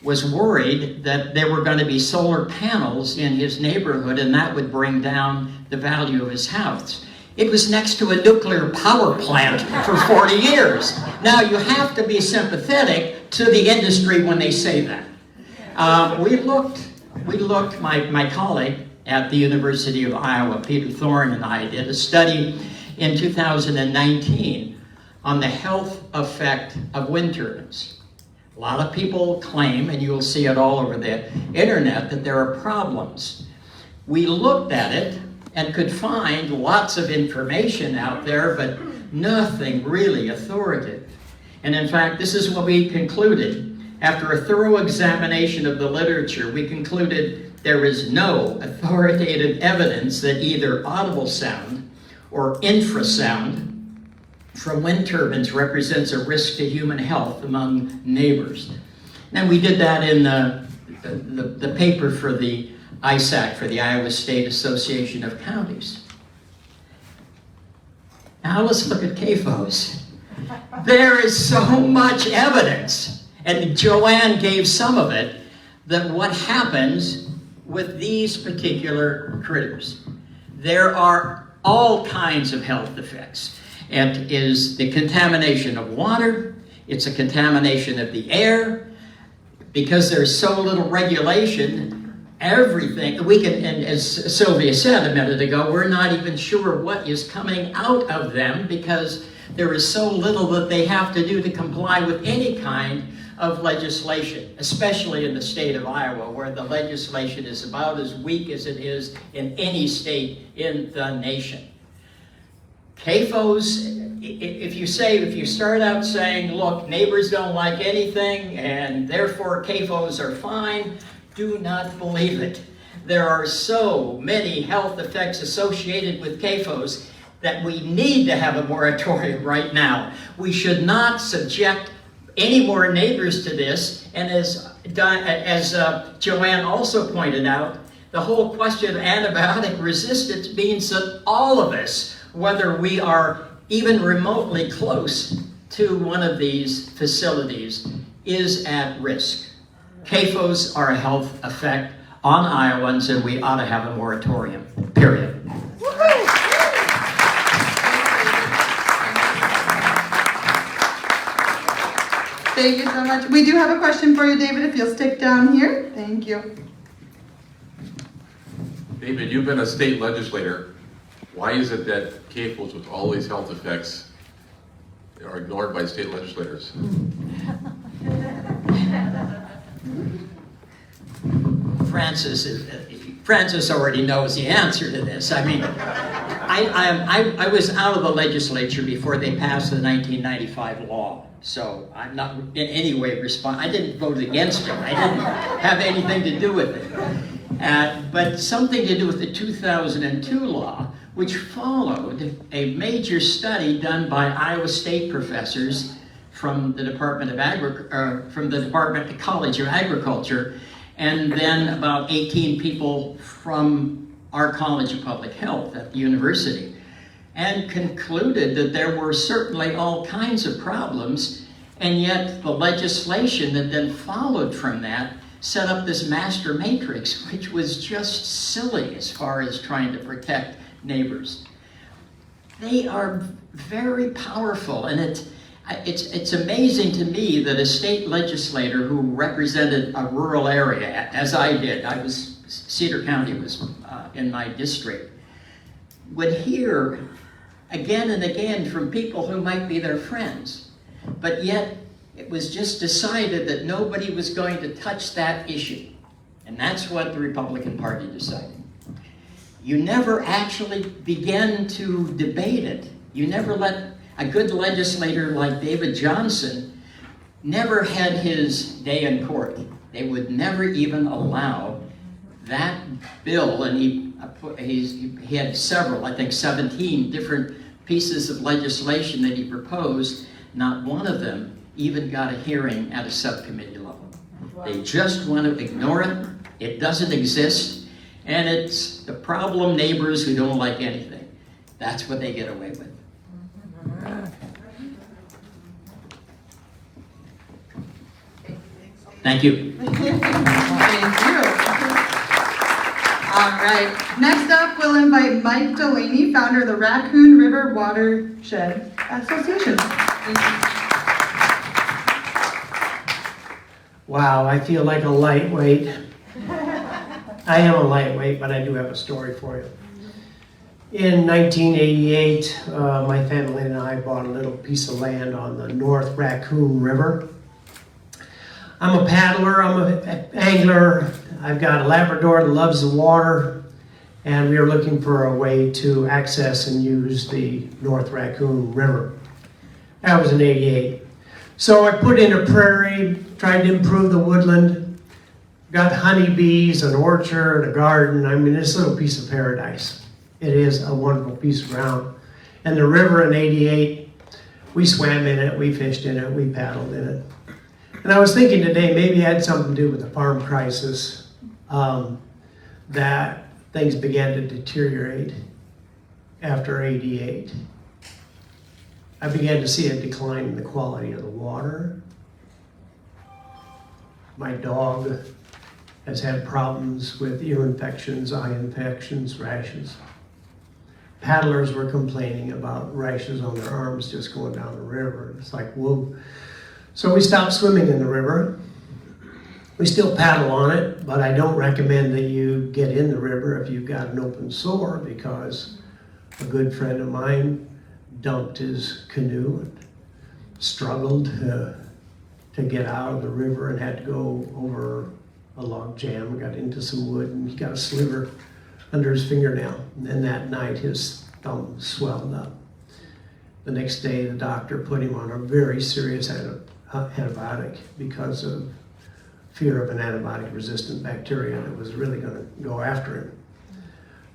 was worried that there were going to be solar panels in his neighborhood and that would bring down the value of his house. It was next to a nuclear power plant for 40 years. Now, you have to be sympathetic to the industry when they say that. We looked, my colleague at the University of Iowa, Peter Thorne, and I did a study in 2019 on the health effect of wind turbines. A lot of people claim, and you'll see it all over the internet, that there are problems. We looked at it and could find lots of information out there, but nothing really authoritative. And in fact, this is what we concluded. After a thorough examination of the literature, we concluded there is no authoritative evidence that either audible sound or infrasound from wind turbines represents a risk to human health among neighbors. And we did that in the paper for the ISAC, for the Iowa State Association of Counties. Now let's look at CAFOs. There is so much evidence, and Joanne gave some of it, that what happens with these particular critters. There are all kinds of health effects. It is the contamination of water, it's a contamination of the air. Because there's so little regulation, everything, we can, and as Silvia said a minute ago, we're not even sure what is coming out of them because there is so little that they have to do to comply with any kind of legislation, especially in the state of Iowa, where the legislation is about as weak as it is in any state in the nation. CAFOs, if you start out saying, look, neighbors don't like anything and therefore CAFOs are fine, do not believe it. There are so many health effects associated with CAFOs that we need to have a moratorium right now. We should not subject any more neighbors to this, and as Joanne also pointed out, the whole question of antibiotic resistance means that all of us, whether we are even remotely close to one of these facilities, is at risk. CAFOs are a health effect on Iowans, and we ought to have a moratorium, period.
Thank you so much. We do have a question for you, David, if you'll stick down here. Thank you.
David, you've been a state legislator. Why is it that CAFOs with all these health effects are ignored by state legislators?
Francis already knows the answer to this. I mean, I was out of the legislature before they passed the 1995 law, so I'm not in any way responsible. I didn't vote against it. I didn't have anything to do with it. But something to do with the 2002 law, which followed a major study done by Iowa State professors from the Department of College of Agriculture, and then about 18 people from our College of Public Health at the university, and concluded that there were certainly all kinds of problems, and yet the legislation that then followed from that set up this master matrix, which was just silly as far as trying to protect neighbors. They are very powerful, and It's amazing to me that a state legislator who represented a rural area, as I did, Cedar County was in my district, would hear again and again from people who might be their friends, but yet it was just decided that nobody was going to touch that issue. And that's what the Republican Party decided. You never actually began to debate it. You never let a good legislator like David Johnson never had his day in court. They would never even allow that bill, and he had several, I think 17 different pieces of legislation that he proposed. Not one of them even got a hearing at a subcommittee level. They just want to ignore it. It doesn't exist. And it's the problem neighbors who don't like anything. That's what they get away with. Thank you.
Thank you. All right. Next up, we'll invite Mike Delaney, founder of the Raccoon River Watershed Association.
Wow, I feel like a lightweight. I am a lightweight, but I do have a story for you. In 1988, my family and I bought a little piece of land on the North Raccoon River. I'm a paddler, I'm an angler, I've got a Labrador that loves the water, and we were looking for a way to access and use the North Raccoon River. That was in '88. So I put in a prairie, tried to improve the woodland, got honeybees, an orchard, a garden. I mean, this little piece of paradise. It is a wonderful piece of ground. And the river in '88, we swam in it, we fished in it, we paddled in it. And I was thinking today, maybe it had something to do with the farm crisis, that things began to deteriorate after '88. I began to see a decline in the quality of the water. My dog has had problems with ear infections, eye infections, rashes. Paddlers were complaining about rashes on their arms just going down the river. It's like, whoa. So we stopped swimming in the river. We still paddle on it, but I don't recommend that you get in the river if you've got an open sore, because a good friend of mine dumped his canoe and struggled to get out of the river and had to go over a log jam, got into some wood, and he got a sliver under his fingernail. And that night his thumb swelled up. The next day the doctor put him on a very serious antibiotic because of fear of an antibiotic-resistant bacteria that was really going to go after him.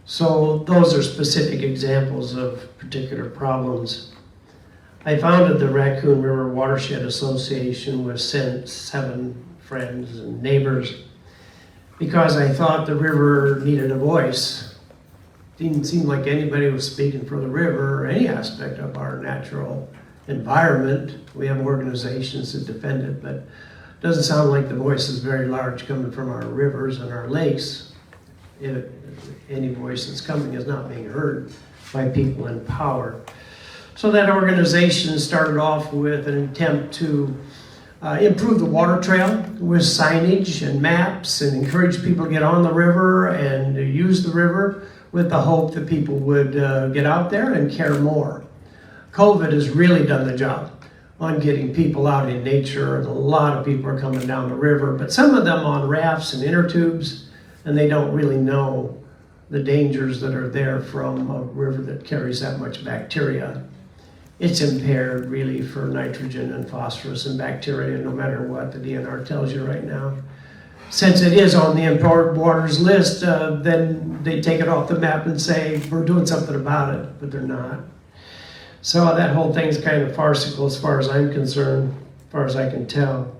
So those are specific examples of particular problems. I founded the Raccoon River Watershed Association with 7 friends and neighbors because I thought the river needed a voice. Didn't seem like anybody was speaking for the river or any aspect of our natural environment. We have organizations that defend it, but it doesn't sound like the voice is very large coming from our rivers and our lakes. Any voice that's coming is not being heard by people in power. So that organization started off with an attempt to improve the water trail with signage and maps and encourage people to get on the river and to use the river with the hope that people would get out there and care more. COVID has really done the job on getting people out in nature, and a lot of people are coming down the river, but some of them on rafts and inner tubes, and they don't really know the dangers that are there from a river that carries that much bacteria. It's impaired really for nitrogen and phosphorus and bacteria, no matter what the DNR tells you right now. Since it is on the impaired waters list, then they take it off the map and say, we're doing something about it, but they're not. So that whole thing's kind of farcical as far as I'm concerned, as far as I can tell.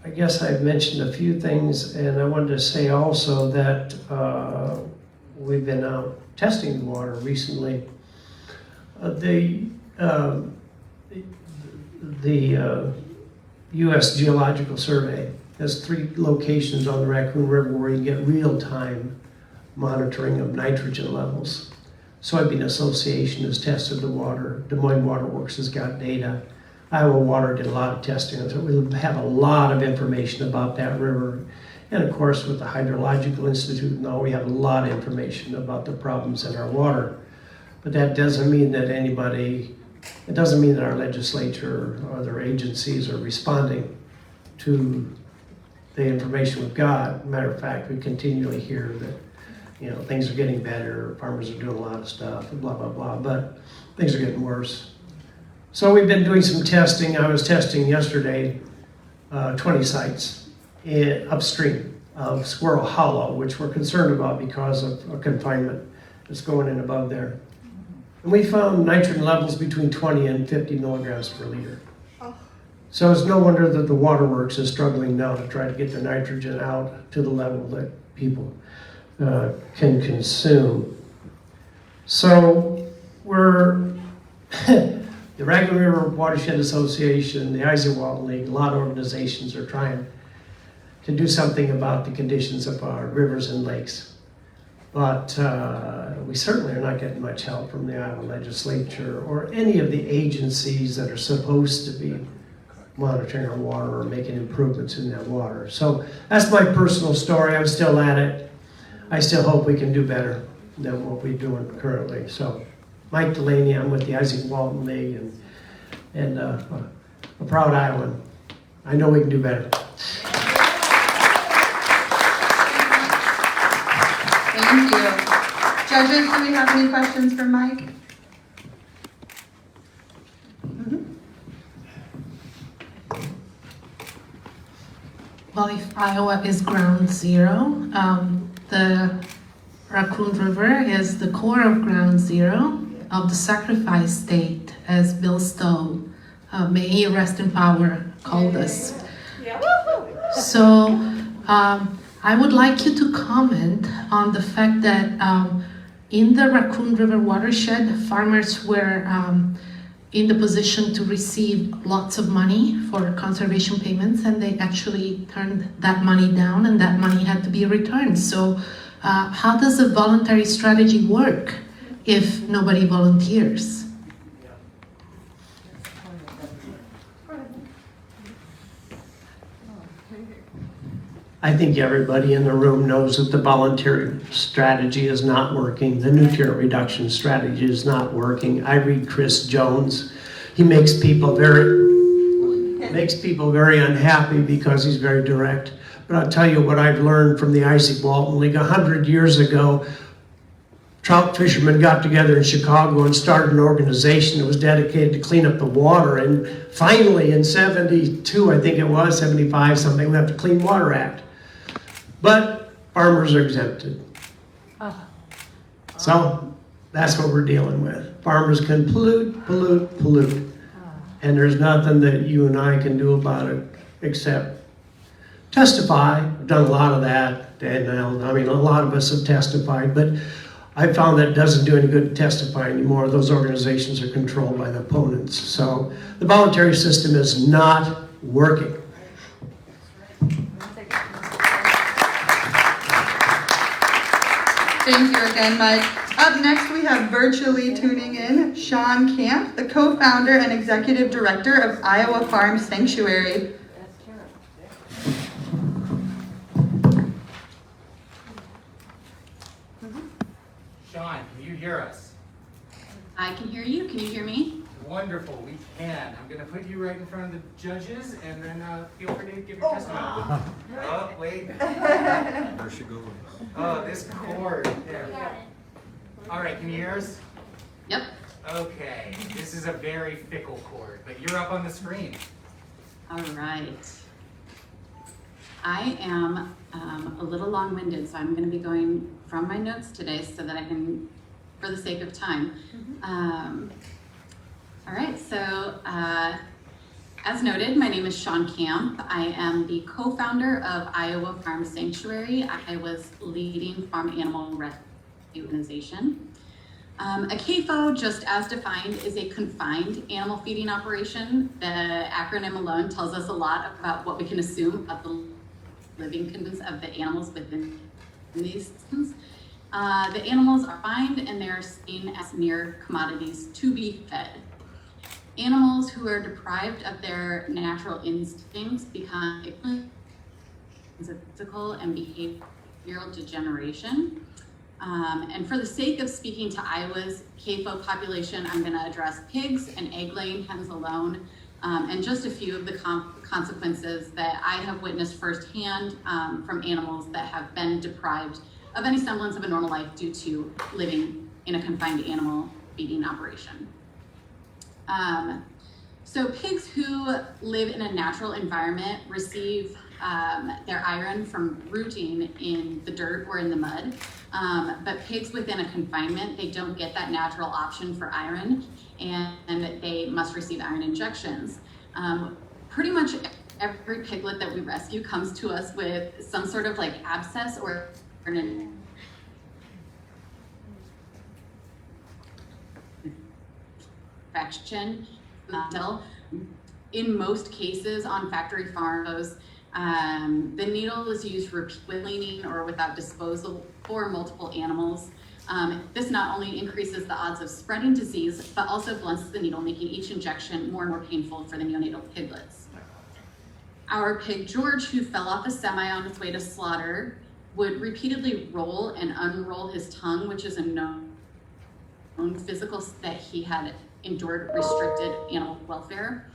I guess I've mentioned a few things, and I wanted to say also that we've been out testing the water recently. The U.S. Geological Survey has 3 locations on the Raccoon River where you get real-time monitoring of nitrogen levels. Soybean Association has tested the water. Des Moines Water Works has got data. Iowa Water did a lot of testing. So we have a lot of information about that river. And of course, with the Hydrological Institute now, we have a lot of information about the problems in our water. But that doesn't mean that it doesn't mean that our legislature or other agencies are responding to the information we've got. Matter of fact, we continually hear that, things are getting better, farmers are doing a lot of stuff, and blah, blah, blah, but things are getting worse. So we've been doing some testing. I was testing yesterday 20 sites upstream of Squirrel Hollow, which we're concerned about because of a confinement that's going in above there. And we found nitrogen levels between 20 and 50 milligrams per liter. So it's no wonder that the waterworks is struggling now to try to get the nitrogen out to the level that people can consume. So we're, the Raglan River Watershed Association, the Isaac Walton League, a lot of organizations are trying to do something about the conditions of our rivers and lakes. But we certainly are not getting much help from the Iowa legislature or any of the agencies that are supposed to be monitoring our water or making improvements in that water. So that's my personal story. I'm still at it. I still hope we can do better than what we're doing currently. So Mike Delaney, I'm with the Isaac Walton League and a proud Iowan. I know we can do better.
Thank you. Judges, do we have any questions for Mike?
Well, if Iowa is ground zero, the Raccoon River is the core of ground zero of the sacrifice state, as Bill Stowe, may he rest in power, called us. So I would like you to comment on the fact that in the Raccoon River watershed, farmers were in the position to receive lots of money for conservation payments, and they actually turned that money down, and that money had to be returned. So how does a voluntary strategy work if nobody volunteers?
I think everybody in the room knows that the voluntary strategy is not working. The nutrient reduction strategy is not working. I read Chris Jones. He makes people very unhappy because he's very direct. But I'll tell you what I've learned from the Isaac Walton League. 100 years ago, trout fishermen got together in Chicago and started an organization that was dedicated to clean up the water. And finally, in 72, I think it was, 75 something, we have the Clean Water Act. But farmers are exempted. So that's what we're dealing with. Farmers can pollute. And there's nothing that you and I can do about it except testify. I've done a lot of that. And I mean, a lot of us have testified, but I found that it doesn't do any good to testify anymore. Those organizations are controlled by the opponents. So the voluntary system is not working.
Thank you again, Mike. Up next, we have virtually tuning in Sean Camp, the co-founder and executive director of Iowa Farm Sanctuary.
Sean, can you hear us?
I can hear you. Can you hear me?
Wonderful, we can. I'm going to put you right in front of the judges, and then feel free to give your testimony. Oh, wait.
There she goes.
Oh, this cord. There. All right, can you hear us?
Yep.
Okay, this is a very fickle cord, but you're up on the screen.
All right. I am a little long-winded, so I'm going to be going from my notes today so that I can, for the sake of time. All right, so as noted, my name is Sean Camp. I am the co-founder of Iowa Farm Sanctuary, Iowa's leading farm animal rescue organization. A CAFO, just as defined, is a confined animal feeding operation. The acronym alone tells us a lot about what we can assume of the living conditions of the animals within these systems. The animals are fined and they're seen as mere commodities to be fed. Animals who are deprived of their natural instincts become physical and behavioral degeneration. And for the sake of speaking to Iowa's CAFO population, I'm going to address pigs and egg-laying hens alone, and just a few of the consequences that I have witnessed firsthand from animals that have been deprived of any semblance of a normal life due to living in a confined animal feeding operation. So pigs who live in a natural environment receive their iron from rooting in the dirt or in the mud. But pigs within a confinement, they don't get that natural option for iron, and they must receive iron injections. Pretty much every piglet that we rescue comes to us with some sort of like abscess or an infection. In most cases on factory farms, the needle is used for cleaning or without disposal for multiple animals. This not only increases the odds of spreading disease, but also blunts the needle, making each injection more and more painful for the neonatal piglets. Our pig George, who fell off a semi on his way to slaughter, would repeatedly roll and unroll his tongue, which is a known physical that he had endured restricted animal welfare.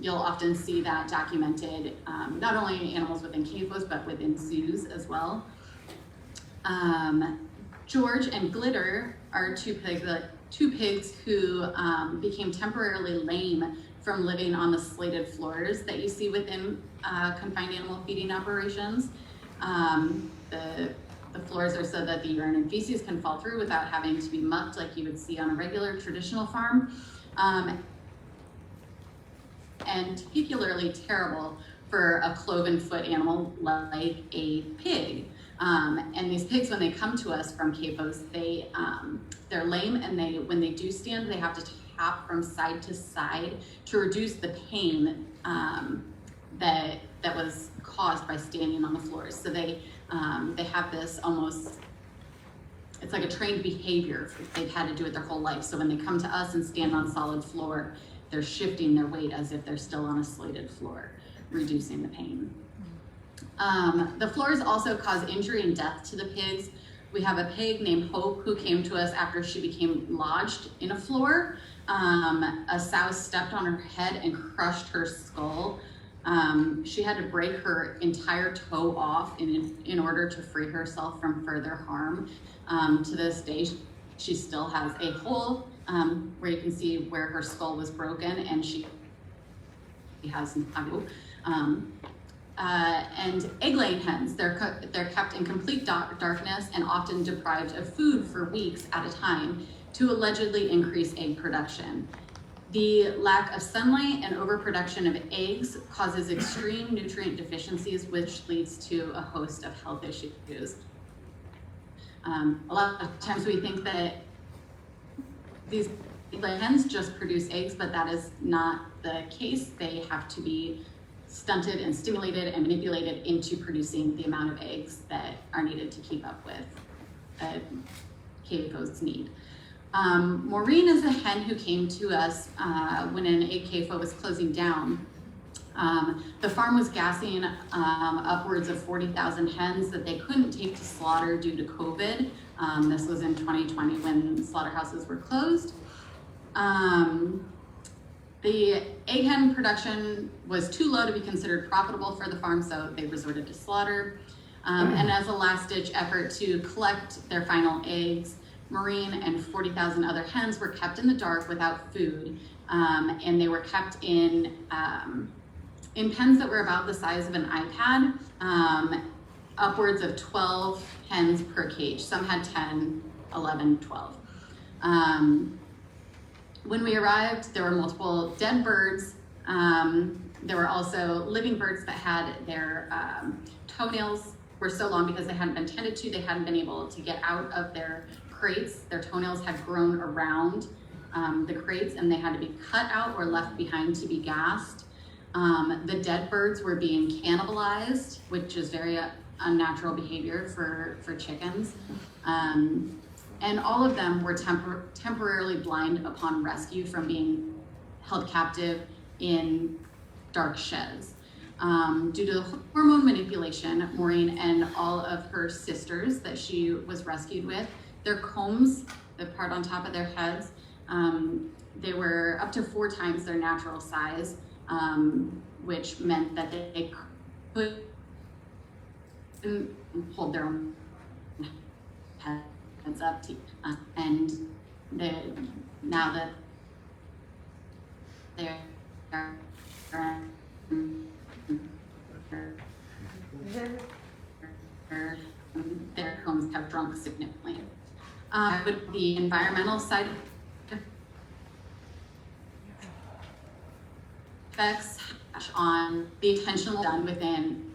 You'll often see that documented, not only in animals within CAFOs, but within zoos as well. George and Glitter are two pigs who became temporarily lame from living on the slated floors that you see within confined animal feeding operations. The floors are so that the urine and feces can fall through without having to be mucked like you would see on a regular traditional farm. And particularly terrible for a cloven foot animal like a pig. And these pigs, when they come to us from CAFOs, they're lame, and when they do stand, they have to tap from side to side to reduce the pain that was caused by standing on the floors. So they have this almost, it's like a trained behavior they've had to do it their whole life. So when they come to us and stand on solid floor, they're shifting their weight as if they're still on a slated floor, reducing the pain. The floors also cause injury and death to the pigs. We have a pig named Hope who came to us after she became lodged in a floor. A sow stepped on her head and crushed her skull. She had to break her entire toe off in order to free herself from further harm. To this day, she still has a hole where you can see where her skull was broken, and she has and egg-laying hens, they're kept in complete darkness and often deprived of food for weeks at a time to allegedly increase egg production. The lack of sunlight and overproduction of eggs causes extreme nutrient deficiencies, which leads to a host of health issues. A lot of times we think that these hens just produce eggs, but that is not the case. They have to be stunted and stimulated and manipulated into producing the amount of eggs that are needed to keep up with CAFO's need. Maureen is a hen who came to us when an egg CAFO was closing down. The farm was gassing upwards of 40,000 hens that they couldn't take to slaughter due to COVID. This was in 2020 when slaughterhouses were closed. The egg hen production was too low to be considered profitable for the farm, so they resorted to slaughter. And as a last-ditch effort to collect their final eggs, Maureen and 40,000 other hens were kept in the dark without food, and they were kept in pens that were about the size of an iPad, upwards of 12 hens per cage. Some had 10, 11, 12. When we arrived, there were multiple dead birds. There were also living birds that had their toenails were so long because they hadn't been tended to, they hadn't been able to get out of their crates. Their toenails had grown around the crates, and they had to be cut out or left behind to be gassed. The dead birds were being cannibalized, which is very unnatural behavior for chickens. And all of them were temporarily blind upon rescue from being held captive in dark sheds. Due to hormone manipulation, Maureen and all of her sisters that she was rescued with, their combs, the part on top of their heads, they were up to 4 times their natural size, which meant that they couldn't hold their own heads up to, and now that they're their homes have shrunk significantly. But the environmental side effects on the intentional done within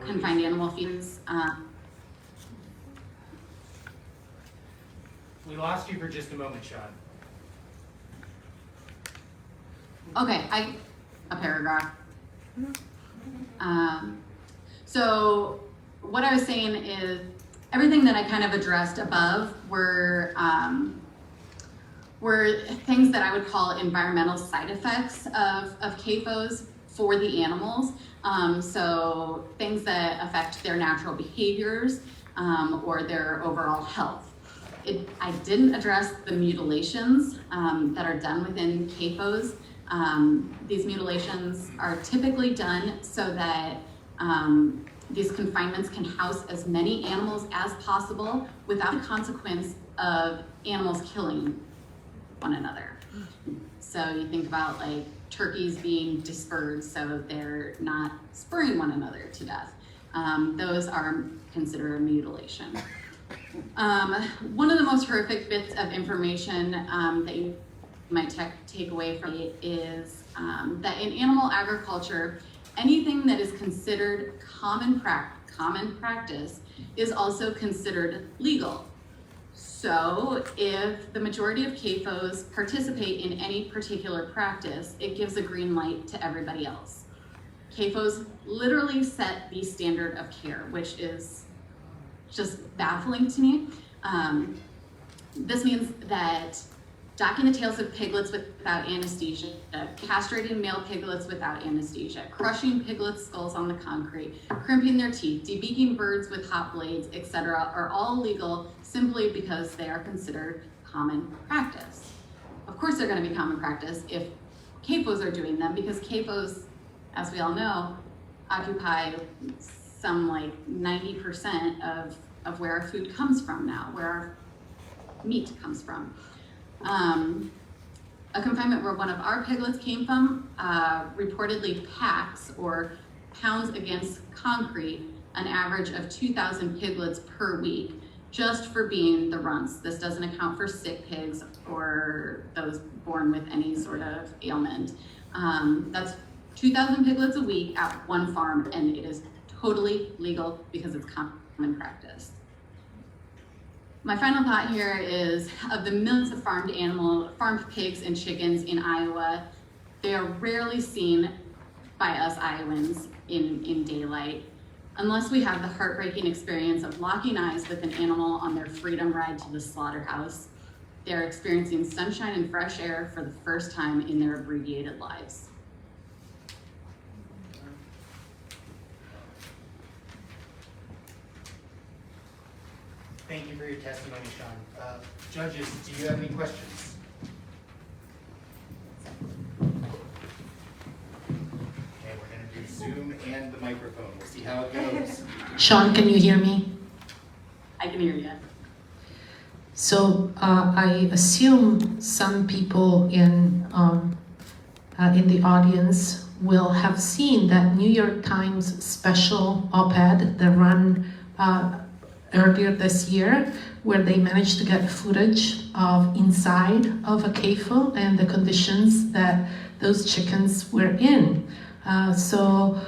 confined animal feeds.
We lost you for just a moment, Sean.
Okay, a paragraph. So what I was saying is everything that I kind of addressed above were things that I would call environmental side effects of CAFOs for the animals. So things that affect their natural behaviors or their overall health. I didn't address the mutilations that are done within CAFOs. These mutilations are typically done so that these confinements can house as many animals as possible without the consequence of animals killing one another. So you think about like turkeys being dispersed so they're not spurring one another to death. Those are considered a mutilation. One of the most horrific bits of information that you might take away from it is that in animal agriculture, anything that is considered common practice is also considered legal. So if the majority of CAFOs participate in any particular practice, it gives a green light to everybody else. CAFOs literally set the standard of care, which is just baffling to me. This means that docking the tails of piglets without anesthesia, castrating male piglets without anesthesia, crushing piglets' skulls on the concrete, crimping their teeth, debeaking birds with hot blades, etc. are all legal simply because they are considered common practice. Of course they're going to be common practice if CAFOs are doing them, because CAFOs, as we all know, occupy some like 90% of where our food comes from now, where our meat comes from. A confinement where one of our piglets came from reportedly packs or pounds against concrete an average of 2,000 piglets per week just for being the runts. This doesn't account for sick pigs or those born with any sort of ailment. That's 2,000 piglets a week at one farm, and it is totally legal because it's common practice. My final thought here is, of the millions of farmed pigs and chickens in Iowa, they are rarely seen by us Iowans in daylight, unless we have the heartbreaking experience of locking eyes with an animal on their freedom ride to the slaughterhouse. They are experiencing sunshine and fresh air for the first time in their abbreviated lives.
Thank you for your testimony, Sean. Judges, do you have any questions? Okay, we're going to do Zoom and the microphone. We'll see how it goes.
Sean, can you hear me?
I can hear you.
So I assume some people in the audience will have seen that New York Times special op-ed that ran earlier this year, where they managed to get footage of inside of a CAFO and the conditions that those chickens were in. So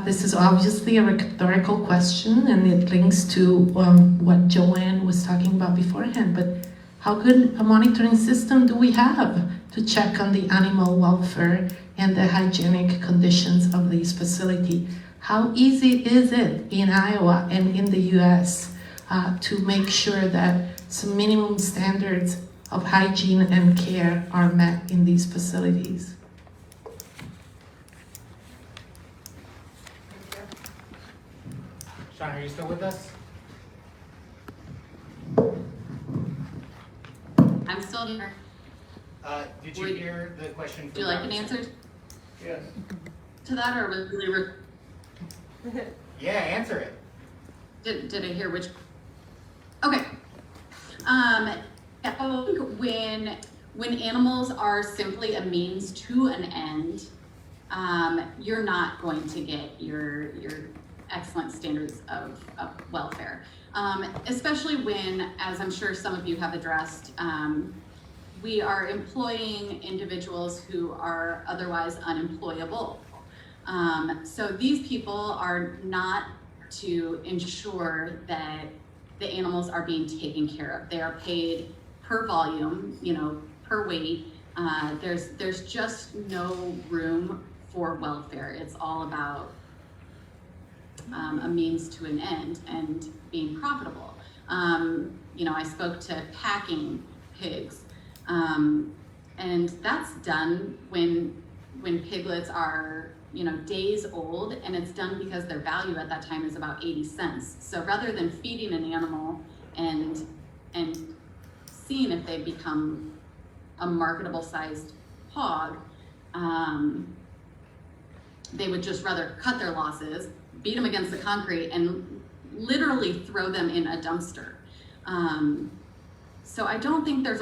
this is obviously a rhetorical question, and it links to what Joanne was talking about beforehand, but how good a monitoring system do we have to check on the animal welfare and the hygienic conditions of these facilities. How easy is it in Iowa and in the US to make sure that some minimum standards of hygiene and care are met in these facilities?
Sean, are you still with us?
I'm still here.
Did you hear the question?
Would you like an answer
Yes.
to that, or was really
Yeah, answer it.
did I hear which? Okay. I think when animals are simply a means to an end, you're not going to get your excellent standards of welfare. Especially when, as I'm sure some of you have addressed, we are employing individuals who are otherwise unemployable. So these people are not to ensure that the animals are being taken care of. They are paid per volume, per weight. There's just no room for welfare. It's all about a means to an end and being profitable. I spoke to packing pigs, and that's done when piglets are days old, and it's done because their value at that time is about 80 cents. So rather than feeding an animal and seeing if they become a marketable sized hog, they would just rather cut their losses, beat them against the concrete, and literally throw them in a dumpster. So I don't think there's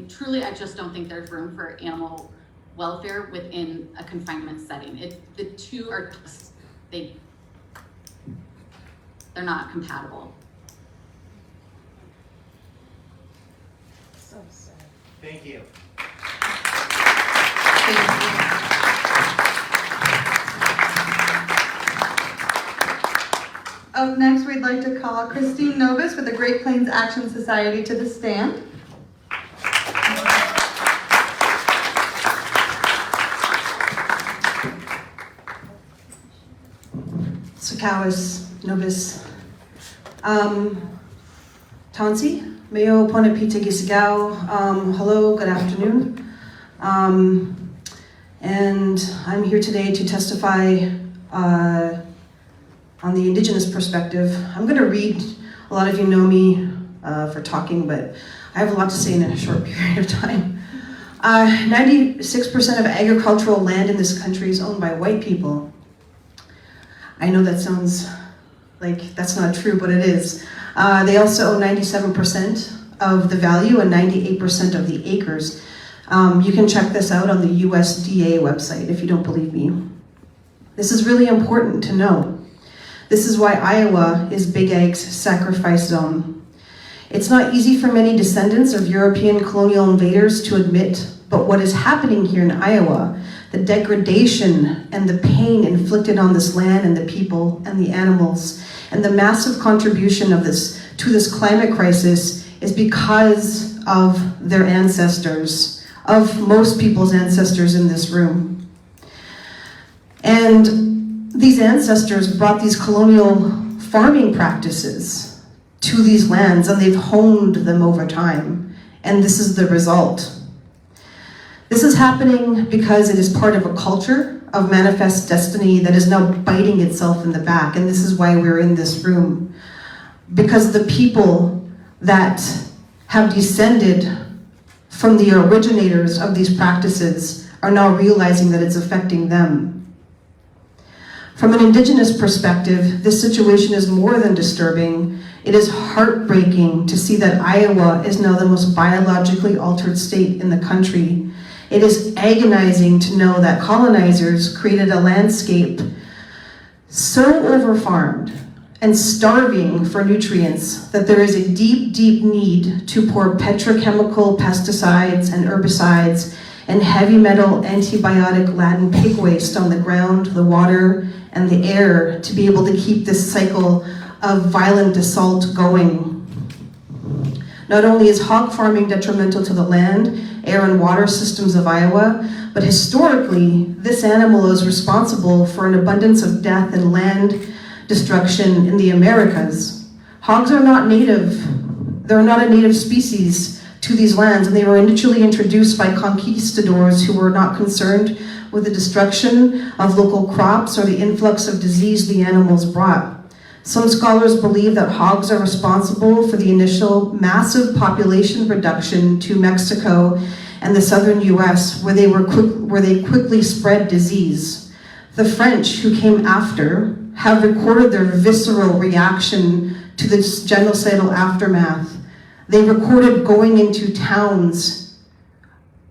truly, I just don't think there's room for animal welfare within a confinement setting. The two are just, they're not compatible.
So sad.
Thank you.
Up next, we'd like to call Christine Novus with the Great Plains Action Society to the stand.
Sakawas Novus. Tansi, Mayo Ponapita Gisagao. Hello, good afternoon. And I'm here today to testify on the Indigenous perspective. I'm going to read, a lot of you know me for talking, but I have a lot to say in a short period of time. 96% of agricultural land in this country is owned by white people. I know that sounds like that's not true, but it is. They also own 97% of the value and 98% of the acres. You can check this out on the USDA website if you don't believe me. This is really important to know. This is why Iowa is Big Ag's sacrifice zone. It's not easy for many descendants of European colonial invaders to admit, but what is happening here in Iowa, the degradation and the pain inflicted on this land and the people and the animals, and the massive contribution of this to this climate crisis is because of their ancestors, of most people's ancestors in this room. And these ancestors brought these colonial farming practices to these lands, and they've honed them over time. And this is the result. This is happening because it is part of a culture of manifest destiny that is now biting itself in the back. And this is why we're in this room. Because the people that have descended from the originators of these practices are now realizing that it's affecting them. From an Indigenous perspective, this situation is more than disturbing. It is heartbreaking to see that Iowa is now the most biologically altered state in the country. It is agonizing to know that colonizers created a landscape so overfarmed and starving for nutrients that there is a deep, deep need to pour petrochemical pesticides and herbicides and heavy metal antibiotic-laden pig waste on the ground, the water, and the air to be able to keep this cycle of violent assault going. Not only is hog farming detrimental to the land air and water systems of Iowa, but historically, this animal is responsible for an abundance of death and land destruction in the Americas. Hogs are not native. They're not a native species to these lands, and they were initially introduced by conquistadors who were not concerned with the destruction of local crops or the influx of disease the animals brought. Some scholars believe that hogs are responsible for the initial massive population reduction to Mexico and the southern US, where they quickly spread disease. The French, who came after, have recorded their visceral reaction to this genocidal aftermath. They recorded going into towns,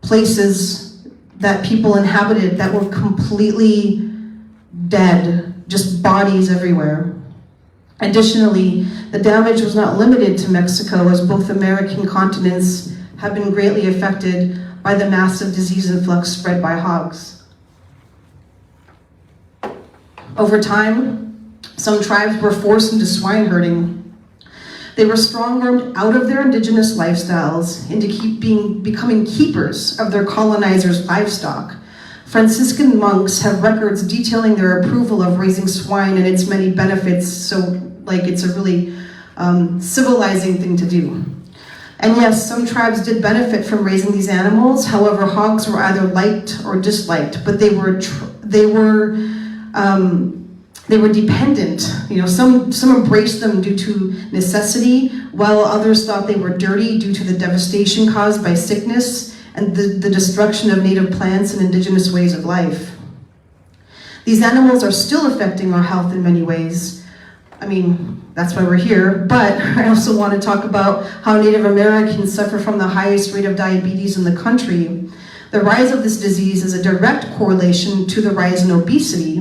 places that people inhabited that were completely dead, just bodies everywhere. Additionally, the damage was not limited to Mexico, as both American continents have been greatly affected by the massive disease influx spread by hogs. Over time, some tribes were forced into swine herding. They were strong-armed out of their indigenous lifestyles into becoming keepers of their colonizers' livestock. Franciscan monks have records detailing their approval of raising swine and its many benefits, so it's a really civilizing thing to do. And yes, some tribes did benefit from raising these animals. However, hogs were either liked or disliked, but they were dependent. Some embraced them due to necessity, while others thought they were dirty due to the devastation caused by sickness and the destruction of native plants and indigenous ways of life. These animals are still affecting our health in many ways. I mean, that's why we're here, but I also want to talk about how Native Americans suffer from the highest rate of diabetes in the country. The rise of this disease is a direct correlation to the rise in obesity,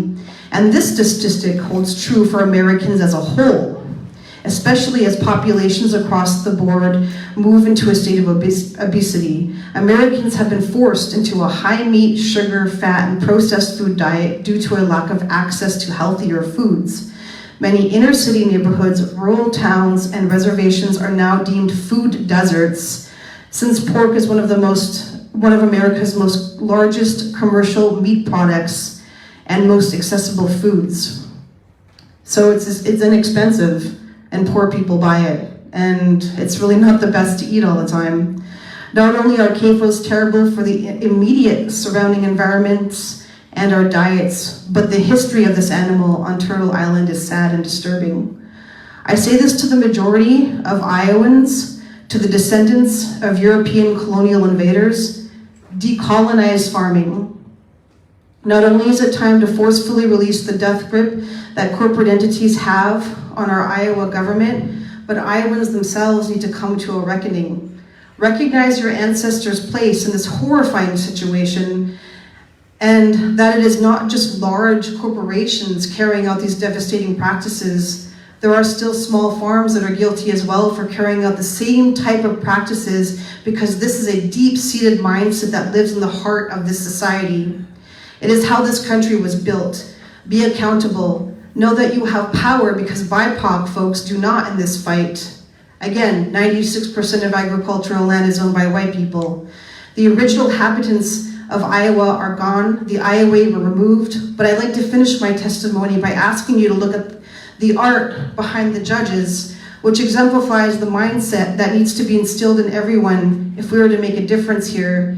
and this statistic holds true for Americans as a whole, especially as populations across the board move into a state of obesity. Americans have been forced into a high meat, sugar, fat, and processed food diet due to a lack of access to healthier foods. Many inner city neighborhoods, rural towns, and reservations are now deemed food deserts, since pork is one of America's most largest commercial meat products and most accessible foods. So it's inexpensive, and poor people buy it, and it's really not the best to eat all the time. Not only are CAFOs terrible for the immediate surrounding environments and our diets, but the history of this animal on Turtle Island is sad and disturbing. I say this to the majority of Iowans, to the descendants of European colonial invaders: decolonize farming. Not only is it time to forcefully release the death grip that corporate entities have on our Iowa government, but Iowans themselves need to come to a reckoning. Recognize your ancestors' place in this horrifying situation, and that it is not just large corporations carrying out these devastating practices. There are still small farms that are guilty as well for carrying out the same type of practices, because this is a deep-seated mindset that lives in the heart of this society. It is how this country was built. Be accountable. Know that you have power, because BIPOC folks do not in this fight. Again, 96% of agricultural land is owned by white people. The original inhabitants of Iowa are gone. The Iowa were removed. But I'd like to finish my testimony by asking you to look at the art behind the judges, which exemplifies the mindset that needs to be instilled in everyone if we were to make a difference here.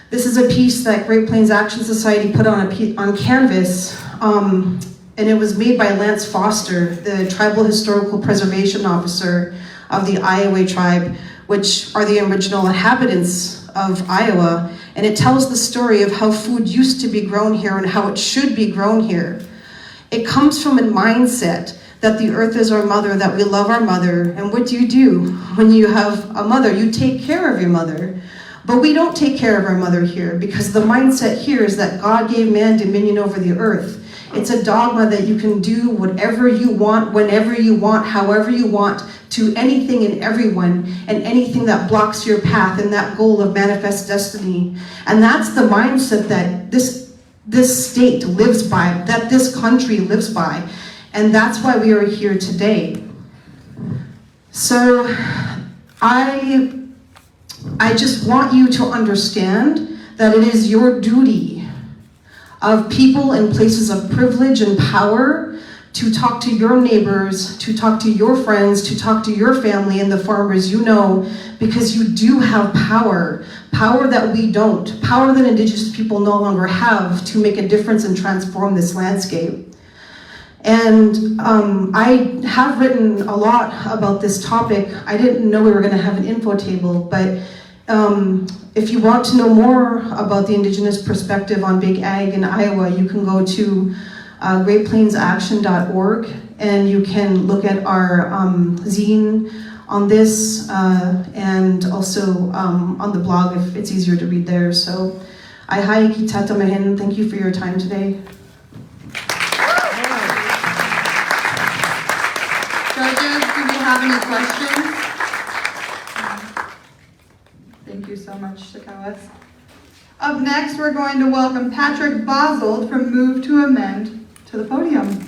This is a piece that Great Plains Action Society put on canvas, and it was made by Lance Foster, the Tribal Historical Preservation Officer of the Iowa tribe, which are the original inhabitants of Iowa. And it tells the story of how food used to be grown here and how it should be grown here. It comes from a mindset that the earth is our mother, that we love our mother. And what do? When you have a mother, you take care of your mother. But we don't take care of our mother here, because the mindset here is that God gave man dominion over the earth. It's a dogma that you can do whatever you want, whenever you want, however you want, to anything and everyone, and anything that blocks your path and that goal of manifest destiny. And that's the mindset that this state lives by, that this country lives by. And that's why we are here today. So I I just want you to understand that it is your duty of people in places of privilege and power to talk to your neighbors, to talk to your friends, to talk to your family and the farmers you know, because you do have power. Power that we don't. Power that Indigenous people no longer have to make a difference and transform this landscape. And I have written a lot about this topic. I didn't know we were going to have an info table, but if you want to know more about the Indigenous perspective on Big Ag in Iowa, you can go to greatplainsaction.org and you can look at our zine on this and also on the blog if it's easier to read there. So, I hai ki tata mehen. Thank you for your time today.
Judges, do we have any questions? Thank you so much, Shakawas. Up next, we're going to welcome Patrick Bozold from Move to Amend to the podium.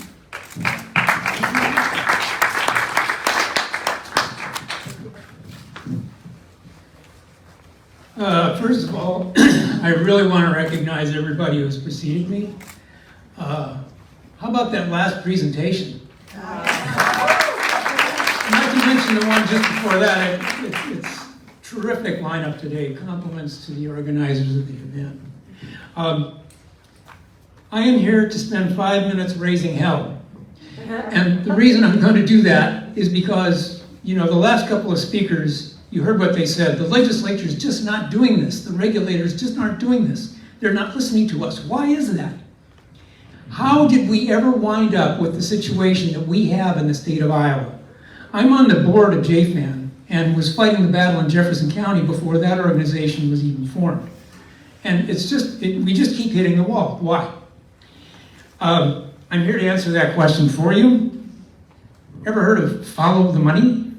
First of all, I really want to recognize everybody who's preceded me. How about that last presentation? Not to mention the one just before that. It's terrific lineup today. Compliments to the organizers of the event. I am here to spend 5 minutes raising hell. And the reason I'm going to do that is because, you know, the last couple of speakers, you heard what they said. The legislature is just not doing this. The regulators just aren't doing this. They're not listening to us. Why is that? How did we ever wind up with the situation that we have in the state of Iowa? I'm on the board of JFAN and was fighting the battle in Jefferson County before that organization was even formed. And it's just, we just keep hitting the wall. Why? I'm here to answer that question for you. Ever heard of follow the money?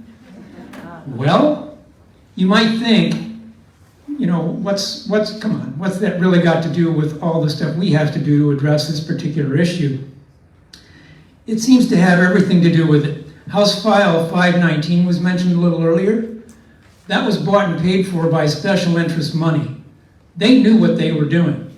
Well, you might think, you know, what's that really got to do with all the stuff we have to do to address this particular issue? It seems to have everything to do with it. House File 519 was mentioned a little earlier. That was bought and paid for by special interest money. They knew what they were doing.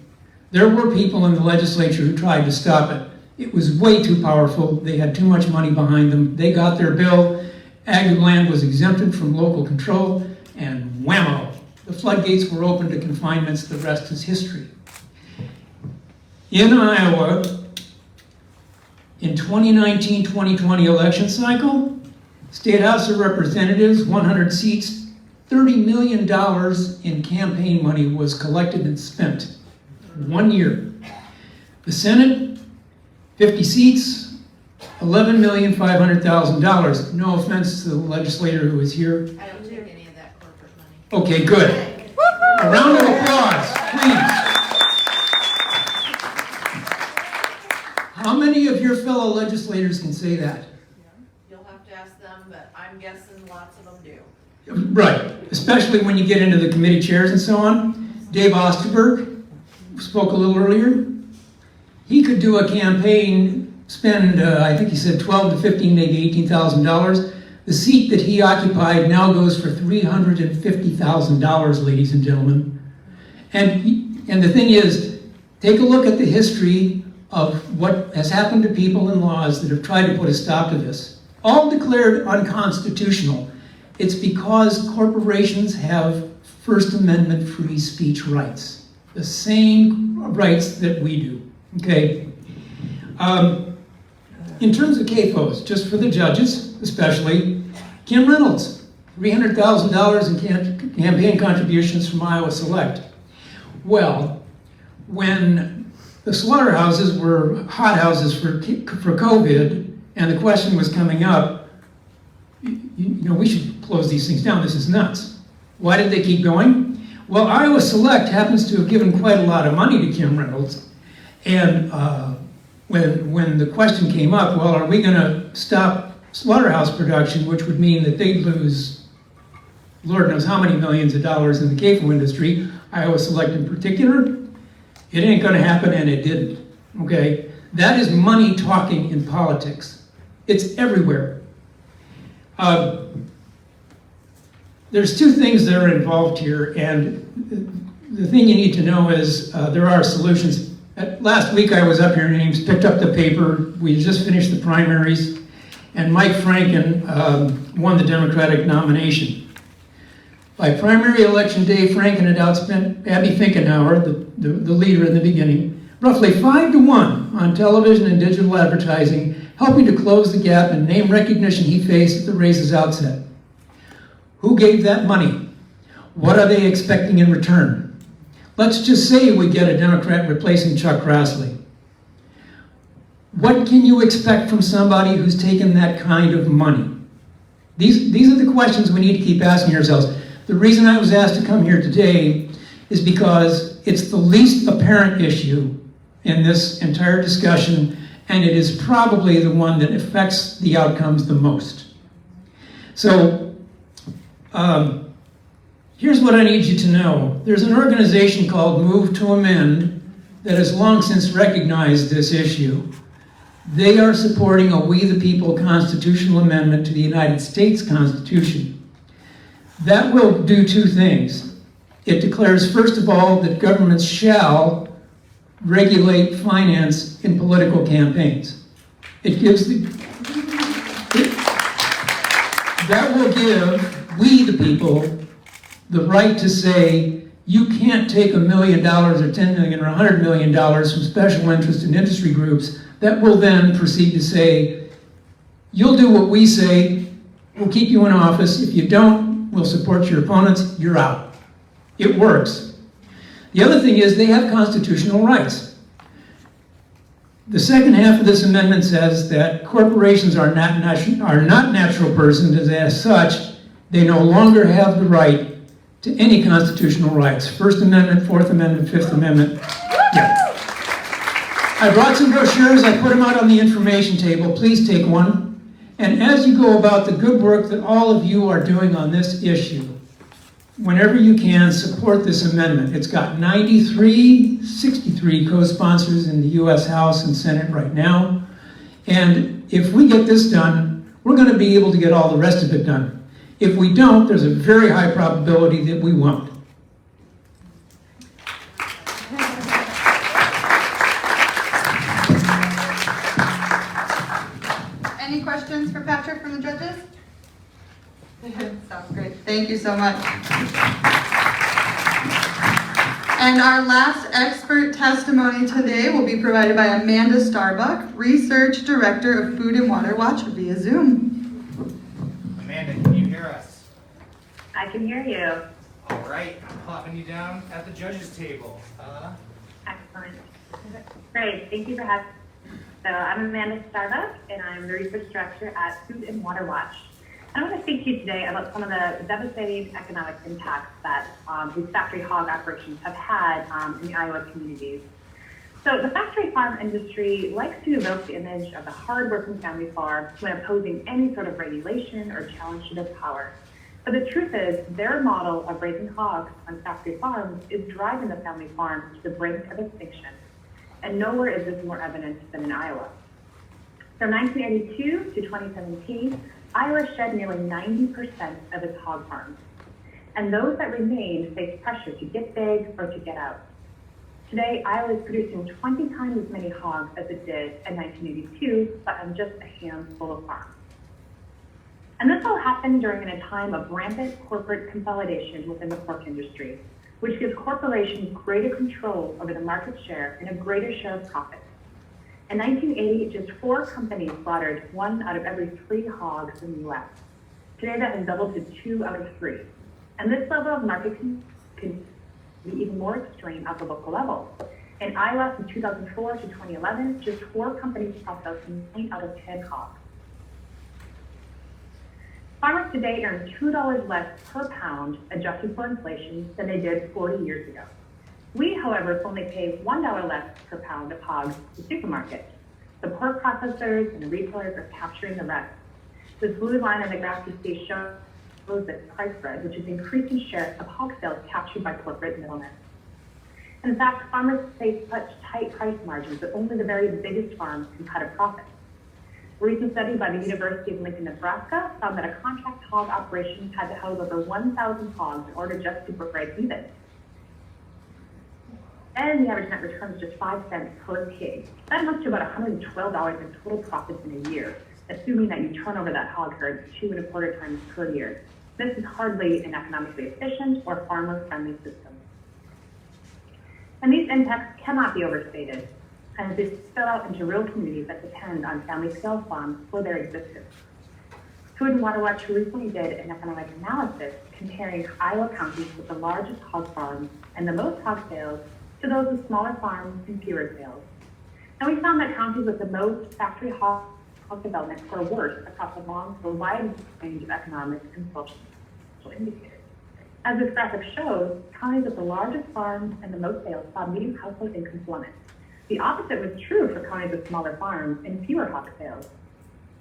There were people in the legislature who tried to stop it. It was way too powerful. They had too much money behind them. They got their bill. Ag land was exempted from local control, and whammo, the floodgates were open to confinements. The rest is history. In Iowa, in 2019-2020 election cycle, State House of Representatives, 100 seats, $30 million in campaign money was collected and spent. 1 year. The Senate, 50 seats, $11,500,000. No offense to the legislator who is here.
I don't take any of that corporate money.
Okay, good. A round of applause, please. How many of your fellow legislators can say that?
You'll have to ask them, but I'm guessing lots of them do.
Right, especially when you get into the committee chairs and so on. Dave Osterberg spoke a little earlier. He could do a campaign, spend, I think he said 12 to 15, maybe $18,000. The seat that he occupied now goes for $350,000, ladies and gentlemen. And the thing is, take a look at the history of what has happened to people and laws that have tried to put a stop to this. All declared unconstitutional. It's because corporations have First Amendment free speech rights. The same rights that we do, okay? In terms of CAFOs, just for the judges especially, Kim Reynolds, $300,000 in campaign contributions from Iowa Select. Well, when the slaughterhouses were hothouses for COVID, and the question was coming up, you know, we should close these things down, this is nuts. Why did they keep going? Well, Iowa Select happens to have given quite a lot of money to Kim Reynolds, and when the question came up, well, are we going to stop slaughterhouse production, which would mean that they'd lose Lord knows how many millions of dollars in the CAFO industry, Iowa Select in particular, it ain't going to happen, and it didn't, okay? That is money talking in politics. It's everywhere. there's two things that are involved here, and the thing you need to know is there are solutions. Last week I was up here in Ames, picked up the paper. We just finished the primaries, and Mike Franken won the Democratic nomination. By primary election day, Franken had outspent Abby Finkenauer, the leader in the beginning, roughly 5-1 on television and digital advertising, helping to close the gap in name recognition he faced at the race's outset. Who gave that money? What are they expecting in return? Let's just say we get a Democrat replacing Chuck Grassley. What can you expect from somebody who's taken that kind of money? These are the questions we need to keep asking ourselves. The reason I was asked to come here today is because it's the least apparent issue in this entire discussion, and it is probably the one that affects the outcomes the most. So, here's what I need you to know. There's an organization called Move to Amend that has long since recognized this issue. They are supporting a We the People constitutional amendment to the United States Constitution. That will do two things. It declares, first of all, that governments shall regulate finance in political campaigns. It gives that will give we the people the right to say, you can't take $1 million or $10 million or $100 million from special interest and industry groups that will then proceed to say, you'll do what we say, we'll keep you in office. If you don't, we'll support your opponents, you're out. It works. The other thing is they have constitutional rights. The second half of this amendment says that corporations are not natural persons, and as such, they no longer have the right to any constitutional rights. First Amendment, Fourth Amendment, Fifth Amendment. Yeah. I brought some brochures, I put them out on the information table. Please take one. And as you go about the good work that all of you are doing on this issue, whenever you can, support this amendment. It's got 63 co-sponsors in the U.S. House and Senate right now. And if we get this done, we're going to be able to get all the rest of it done. If we don't, there's a very high probability that we won't.
Any questions for Patrick from the judges? Sounds great. Thank you so much. And our last expert testimony today will be provided by Amanda Starbuck, Research Director of Food and Water Watch via Zoom.
Amanda, can you hear us?
I can hear you.
All right, I'm popping you down at the judges' table.
Excellent. Great, thank you for having me. So I'm Amanda Starbuck, and I'm the Research Director at Food and Water Watch. I want to speak to you today about some of the devastating economic impacts that these factory hog operations have had in the Iowa communities. So the factory farm industry likes to evoke the image of the hard-working family farm when opposing any sort of regulation or challenge to their power. But the truth is, their model of raising hogs on factory farms is driving the family farm to the brink of extinction. And nowhere is this more evident than in Iowa. From 1982 to 2017, Iowa shed nearly 90% of its hog farms. And those that remained face pressure to get big or to get out. Today, Iowa is producing 20 times as many hogs as it did in 1982, but on just a handful of farms. And this all happened during a time of rampant corporate consolidation within the pork industry, which gives corporations greater control over the market share and a greater share of profits. In 1980, just 4 companies slaughtered 1 out of every 3 hogs in the U.S. Today, that has doubled to 2 out of 3. And this level of market can be even more extreme at the local level. In Iowa, from 2004 to 2011, just 4 companies processed 9 out of 10 hogs. Farmers today earn $2 less per pound, adjusted for inflation, than they did 40 years ago. We, however, only pay $1 less per pound of hogs to supermarkets. The pork processors and the retailers are capturing the rest. This blue line on the graph you see shows the price spread, which is increasing share of hog sales captured by corporate middlemen. In fact, farmers face such tight price margins that only the very biggest farms can cut a profit. A recent study by the University of Lincoln, Nebraska found that a contract hog operation had to house over 1,000 hogs in order just to break even. And the average net return was just 5 cents per pig. That amounts to about $112 in total profits in a year, assuming that you turn over that hog herd 2.25 times per year. This is hardly an economically efficient or farmer-friendly system. And these impacts cannot be overstated, and they spill out into rural communities that depend on family-scale farms for their existence. Food and Water Watch recently did an economic analysis comparing Iowa counties with the largest hog farms and the most hog sales to those with smaller farms and fewer sales. And we found that counties with the most factory hog development were worse across a wide range of economic and social indicators. As this graphic shows, counties with the largest farms and the most sales saw median household income plummet. The opposite was true for counties with smaller farms and fewer hog sales.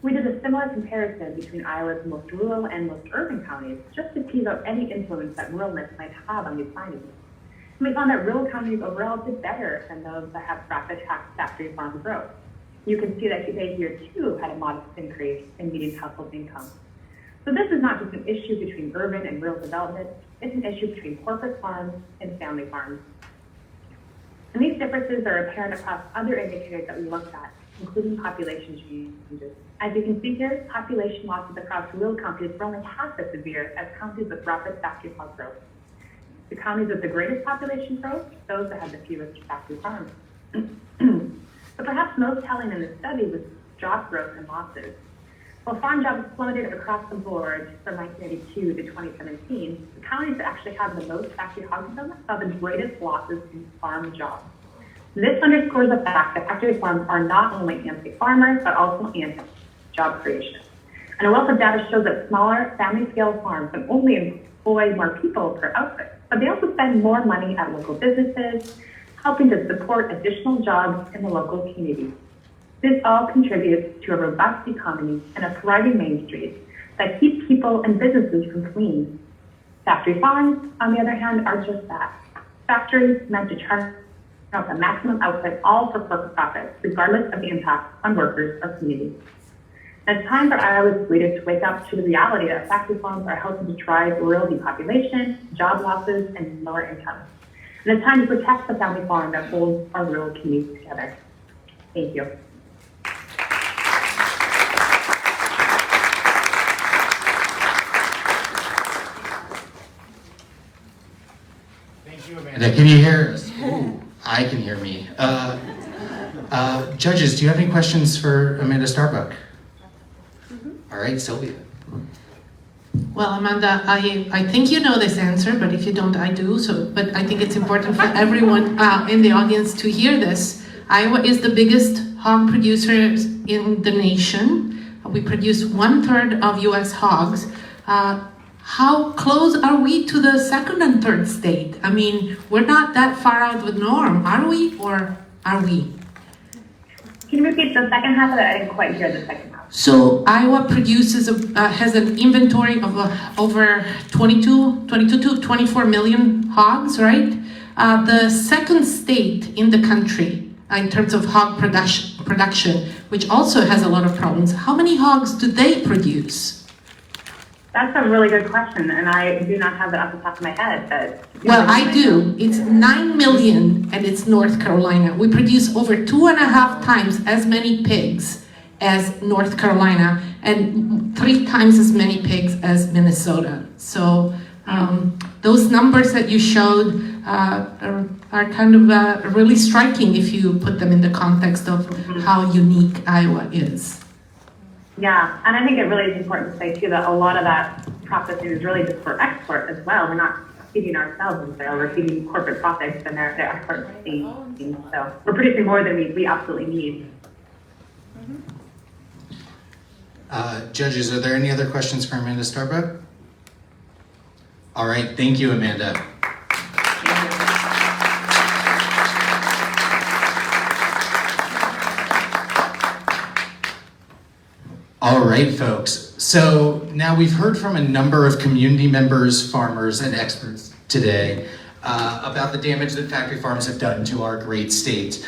We did a similar comparison between Iowa's most rural and most urban counties, just to tease out any influence that ruralness might have on these findings. And we found that rural counties overall did better than those that have rapid factory farm growth. You can see that they here too had a modest increase in median household income. So this is not just an issue between urban and rural development, it's an issue between corporate farms and family farms. And these differences are apparent across other indicators that we looked at, including population changes. As you can see here, population losses across rural counties were only half as severe as counties with rapid factory farm growth. The counties with the greatest population growth, those that had the fewest factory farms. But perhaps most telling in this study was job growth and losses. While farm jobs plummeted across the board from 1982 to 2017, the counties that actually have the most factory hog development saw the greatest losses in farm jobs. This underscores the fact that factory farms are not only anti-farmer, but also anti-job creation. And a wealth of data shows that smaller family-scale farms can only employ more people per output, but they also spend more money at local businesses, helping to support additional jobs in the local community. This all contributes to a robust economy and a thriving Main Street that keeps people and businesses from fleeing. Factory farms, on the other hand, are just that. Factories meant to turn out the maximum output, all for corporate profits, regardless of the impact on workers or communities. And it's time for Iowa's leaders to wake up to the reality that factory farms are helping to drive rural depopulation, job losses, and lower income. And it's time to protect the family farm that holds our rural communities together. Thank you.
Thank you, Amanda.
Amanda, can you hear us? Ooh, I can hear me. Judges, do you have any questions for Amanda Starbuck? All right, Silvia.
Well, Amanda, I think you know this answer, but if you don't, I do. But I think it's important for everyone in the audience to hear this. Iowa is the biggest hog producer in the nation. We produce 1/3 of U.S. hogs. How close are we to the second and third state? I mean, we're not that far out of the norm, are we, or are we?
Can you repeat the second half of that? I didn't quite hear the second half.
So Iowa produces has an inventory of over 22 to 24 million hogs, right? The second state in the country in terms of hog production, which also has a lot of problems. How many hogs do they produce?
That's a really good question, and I do not have it off the top of my head. But
well, I do. It's 9 million, and it's North Carolina. We produce over 2.5 times as many pigs as North Carolina, and 3 times as many pigs as Minnesota. So those numbers that you showed are kind of really striking if you put them in the context of how unique Iowa is.
Yeah, and I think it really is important to say too that a lot of that processing is really just for export as well. We're not feeding ourselves in sale, we're feeding corporate profits and their export things. So we're producing more than we absolutely need.
Judges, are there any other questions for Amanda Starbuck? All right, thank you, Amanda. All right, folks. So now we've heard from a number of community members, farmers, and experts today about the damage that factory farms have done to our great state.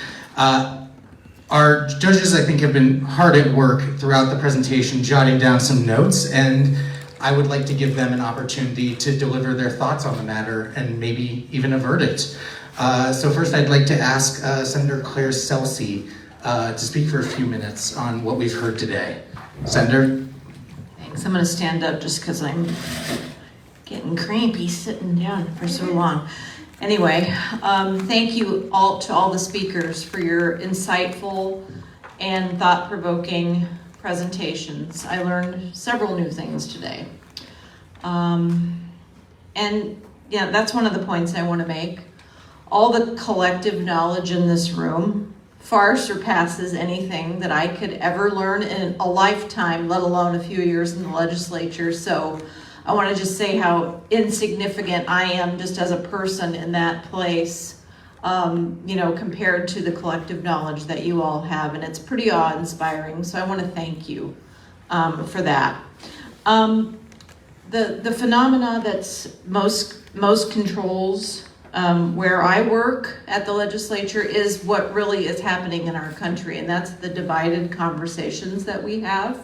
Our judges, I think, have been hard at work throughout the presentation, jotting down some notes, and I would like to give them an opportunity to deliver their thoughts on the matter and maybe even a verdict. So first, I'd like to ask Senator Claire Celsi to speak for a few minutes on what we've heard today. Senator?
Thanks. I'm going to stand up just because I'm getting crampy sitting down for so long. Anyway, thank you all to all the speakers for your insightful and thought-provoking presentations. I learned several new things today. And yeah, that's one of the points I want to make. All the collective knowledge in this room far surpasses anything that I could ever learn in a lifetime, let alone a few years in the legislature. So I want to just say how insignificant I am just as a person in that place, compared to the collective knowledge that you all have. And it's pretty awe-inspiring. So I want to thank you for that. The phenomena that's most controls where I work at the legislature is what really is happening in our country, and that's the divided conversations that we have.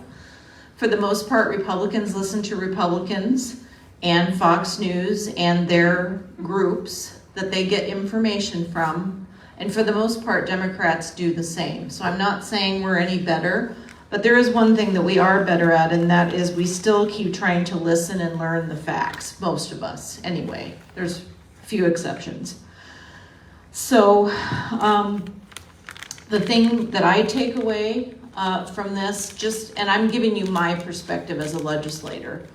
For the most part, Republicans listen to Republicans and Fox News and their groups that they get information from, and for the most part, Democrats do the same. So I'm not saying we're any better, but there is one thing that we are better at, and that is we still keep trying to listen and learn the facts, most of us anyway. There's few exceptions. So the thing that I take away from this, and I'm giving you my perspective as a legislator.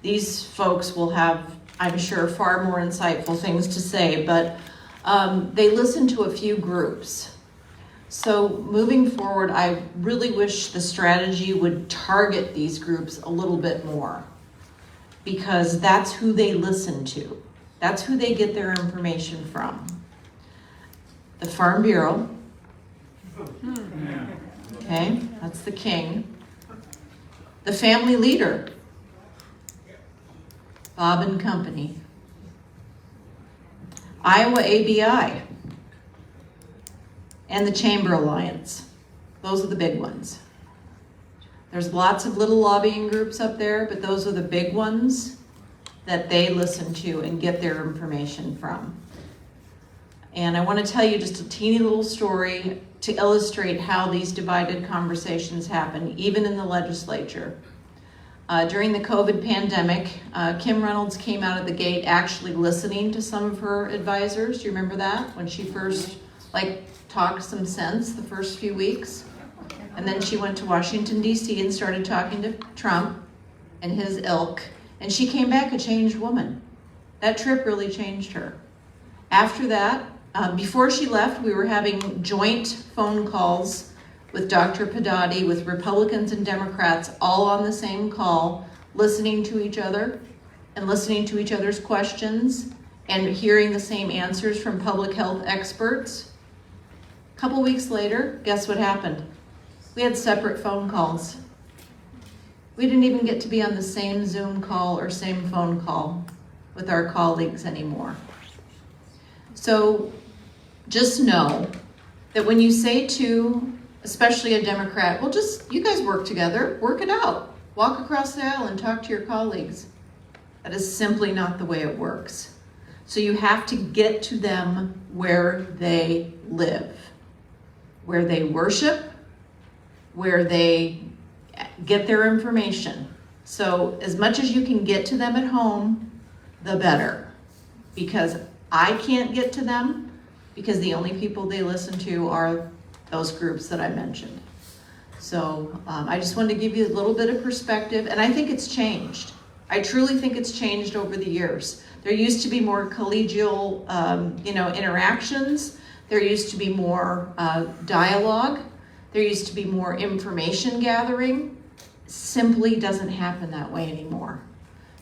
These folks will have, I'm sure, far more insightful things to say, but they listen to a few groups. So moving forward, I really wish the strategy would target these groups a little bit more, because that's who they listen to. That's who they get their information from. The Farm Bureau. Okay, that's the king. The family leader. Bob and Company. Iowa ABI. And the Chamber Alliance. Those are the big ones. There's lots of little lobbying groups up there, but those are the big ones that they listen to and get their information from. And I want to tell you just a teeny little story to illustrate how these divided conversations happen, even in the legislature. During the COVID pandemic, Kim Reynolds came out of the gate actually listening to some of her advisors. Do you remember that? When she first talked some sense the first few weeks? And then she went to Washington, D.C. and started talking to Trump and his ilk. And she came back a changed woman. That trip really changed her. After that, before she left, we were having joint phone calls with Dr. Padati, with Republicans and Democrats, all on the same call, listening to each other and listening to each other's questions and hearing the same answers from public health experts. A couple weeks later, guess what happened? We had separate phone calls. We didn't even get to be on the same Zoom call or same phone call with our colleagues anymore. So just know that when you say to, especially a Democrat, well, you guys work together, work it out. Walk across the aisle and talk to your colleagues. That is simply not the way it works. So you have to get to them where they live, where they worship, where they get their information. So as much as you can get to them at home, the better. Because I can't get to them because the only people they listen to are those groups that I mentioned. So I just wanted to give you a little bit of perspective, and I think it's changed. I truly think it's changed over the years. There used to be more collegial interactions. There used to be more dialogue. There used to be more information gathering. Simply doesn't happen that way anymore.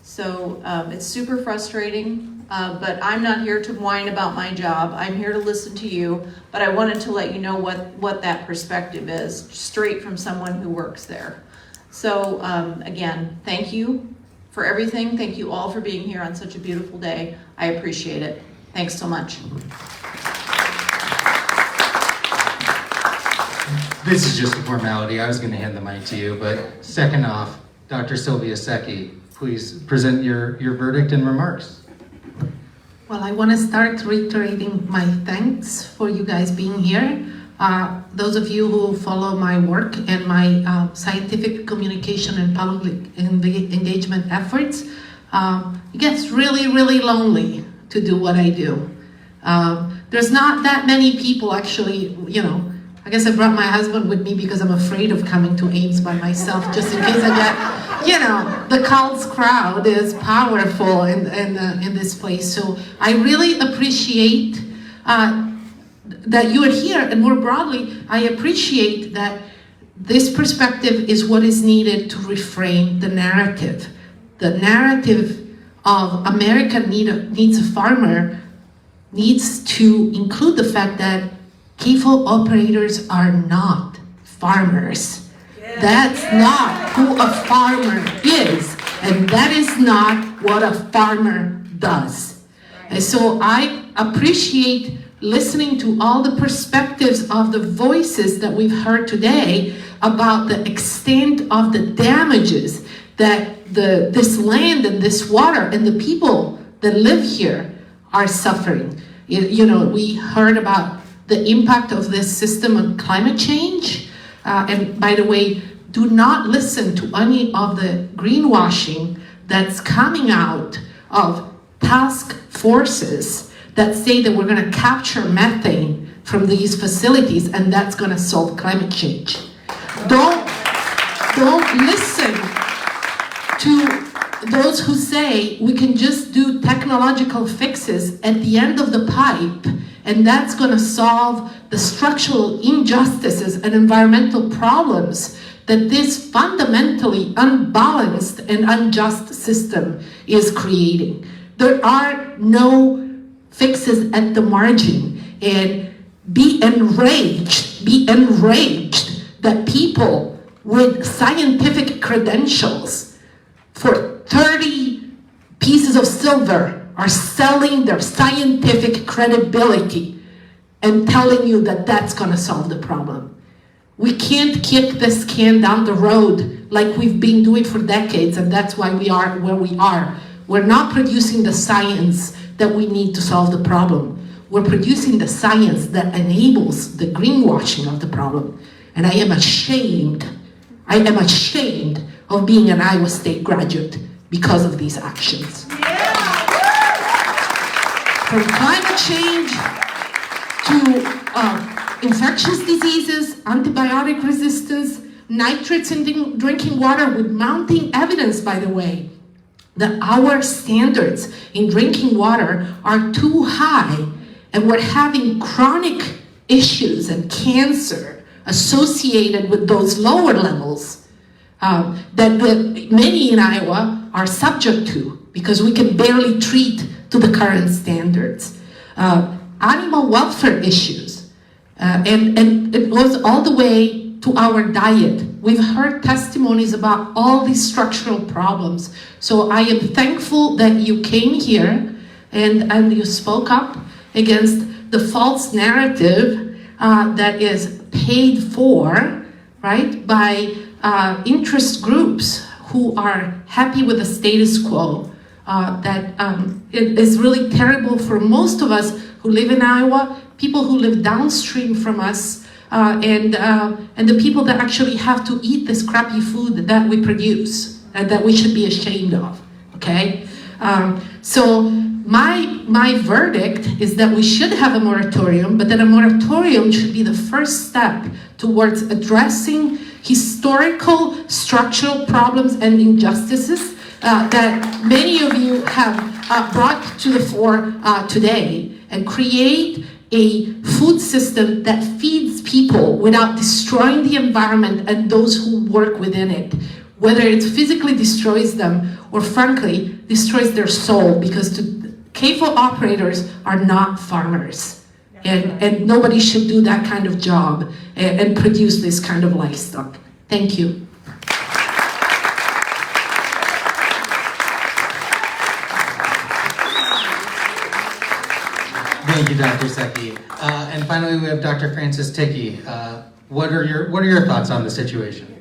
So it's super frustrating, but I'm not here to whine about my job. I'm here to listen to you, but I wanted to let you know what that perspective is, straight from someone who works there. So again, thank you for everything. Thank you all for being here on such a beautiful day. I appreciate it. Thanks so much.
This is just a formality. I was going to hand the mic to you, but second off, Dr. Silvia Secchi, please present your verdict and remarks.
Well, I want to start reiterating my thanks for you guys being here. Those of you who follow my work and my scientific communication and public engagement efforts, it gets really, really lonely to do what I do. There's not that many people actually, you know, I guess I brought my husband with me because I'm afraid of coming to Ames by myself, just in case I get, you know, the cults crowd is powerful in this place. So I really appreciate that you are here, and more broadly, I appreciate that this perspective is what is needed to reframe the narrative. The narrative of America needs a farmer needs to include the fact that CAFO operators are not farmers. That's not who a farmer is, and that is not what a farmer does. And so I appreciate listening to all the perspectives of the voices that we've heard today about the extent of the damages that this land and this water and the people that live here are suffering. You know, we heard about the impact of this system on climate change. And by the way, do not listen to any of the greenwashing that's coming out of task forces that say that we're going to capture methane from these facilities and that's going to solve climate change. Don't listen to those who say we can just do technological fixes at the end of the pipe and that's going to solve the structural injustices and environmental problems that this fundamentally unbalanced and unjust system is creating. There are no fixes at the margin, and be enraged that people with scientific credentials for 30 pieces of silver are selling their scientific credibility and telling you that that's going to solve the problem. We can't kick this can down the road like we've been doing for decades, and that's why we are where we are. We're not producing the science that we need to solve the problem. We're producing the science that enables the greenwashing of the problem. And I am ashamed of being an Iowa State graduate because of these actions. From climate change to infectious diseases, antibiotic resistance, nitrates in drinking water, with mounting evidence, by the way, that our standards in drinking water are too high, and we're having chronic issues and cancer associated with those lower levels that many in Iowa are subject to because we can barely treat to the current standards. Animal welfare issues, and it goes all the way to our diet. We've heard testimonies about all these structural problems. So I am thankful that you came here and you spoke up against the false narrative that is paid for, right, by interest groups who are happy with the status quo. That it is really terrible for most of us who live in Iowa, people who live downstream from us, and the people that actually have to eat this crappy food that we produce and that we should be ashamed of, okay? So my verdict is that we should have a moratorium, but that a moratorium should be the first step towards addressing historical structural problems and injustices that many of you have brought to the fore today, and create a food system that feeds people without destroying the environment and those who work within it, whether it physically destroys them or frankly destroys their soul, because CAFO operators are not farmers, and nobody should do that kind of job and produce this kind of livestock. Thank you.
Thank you, Dr. Secchi. And finally, we have Dr. Frances Thicke. What are your thoughts on the situation?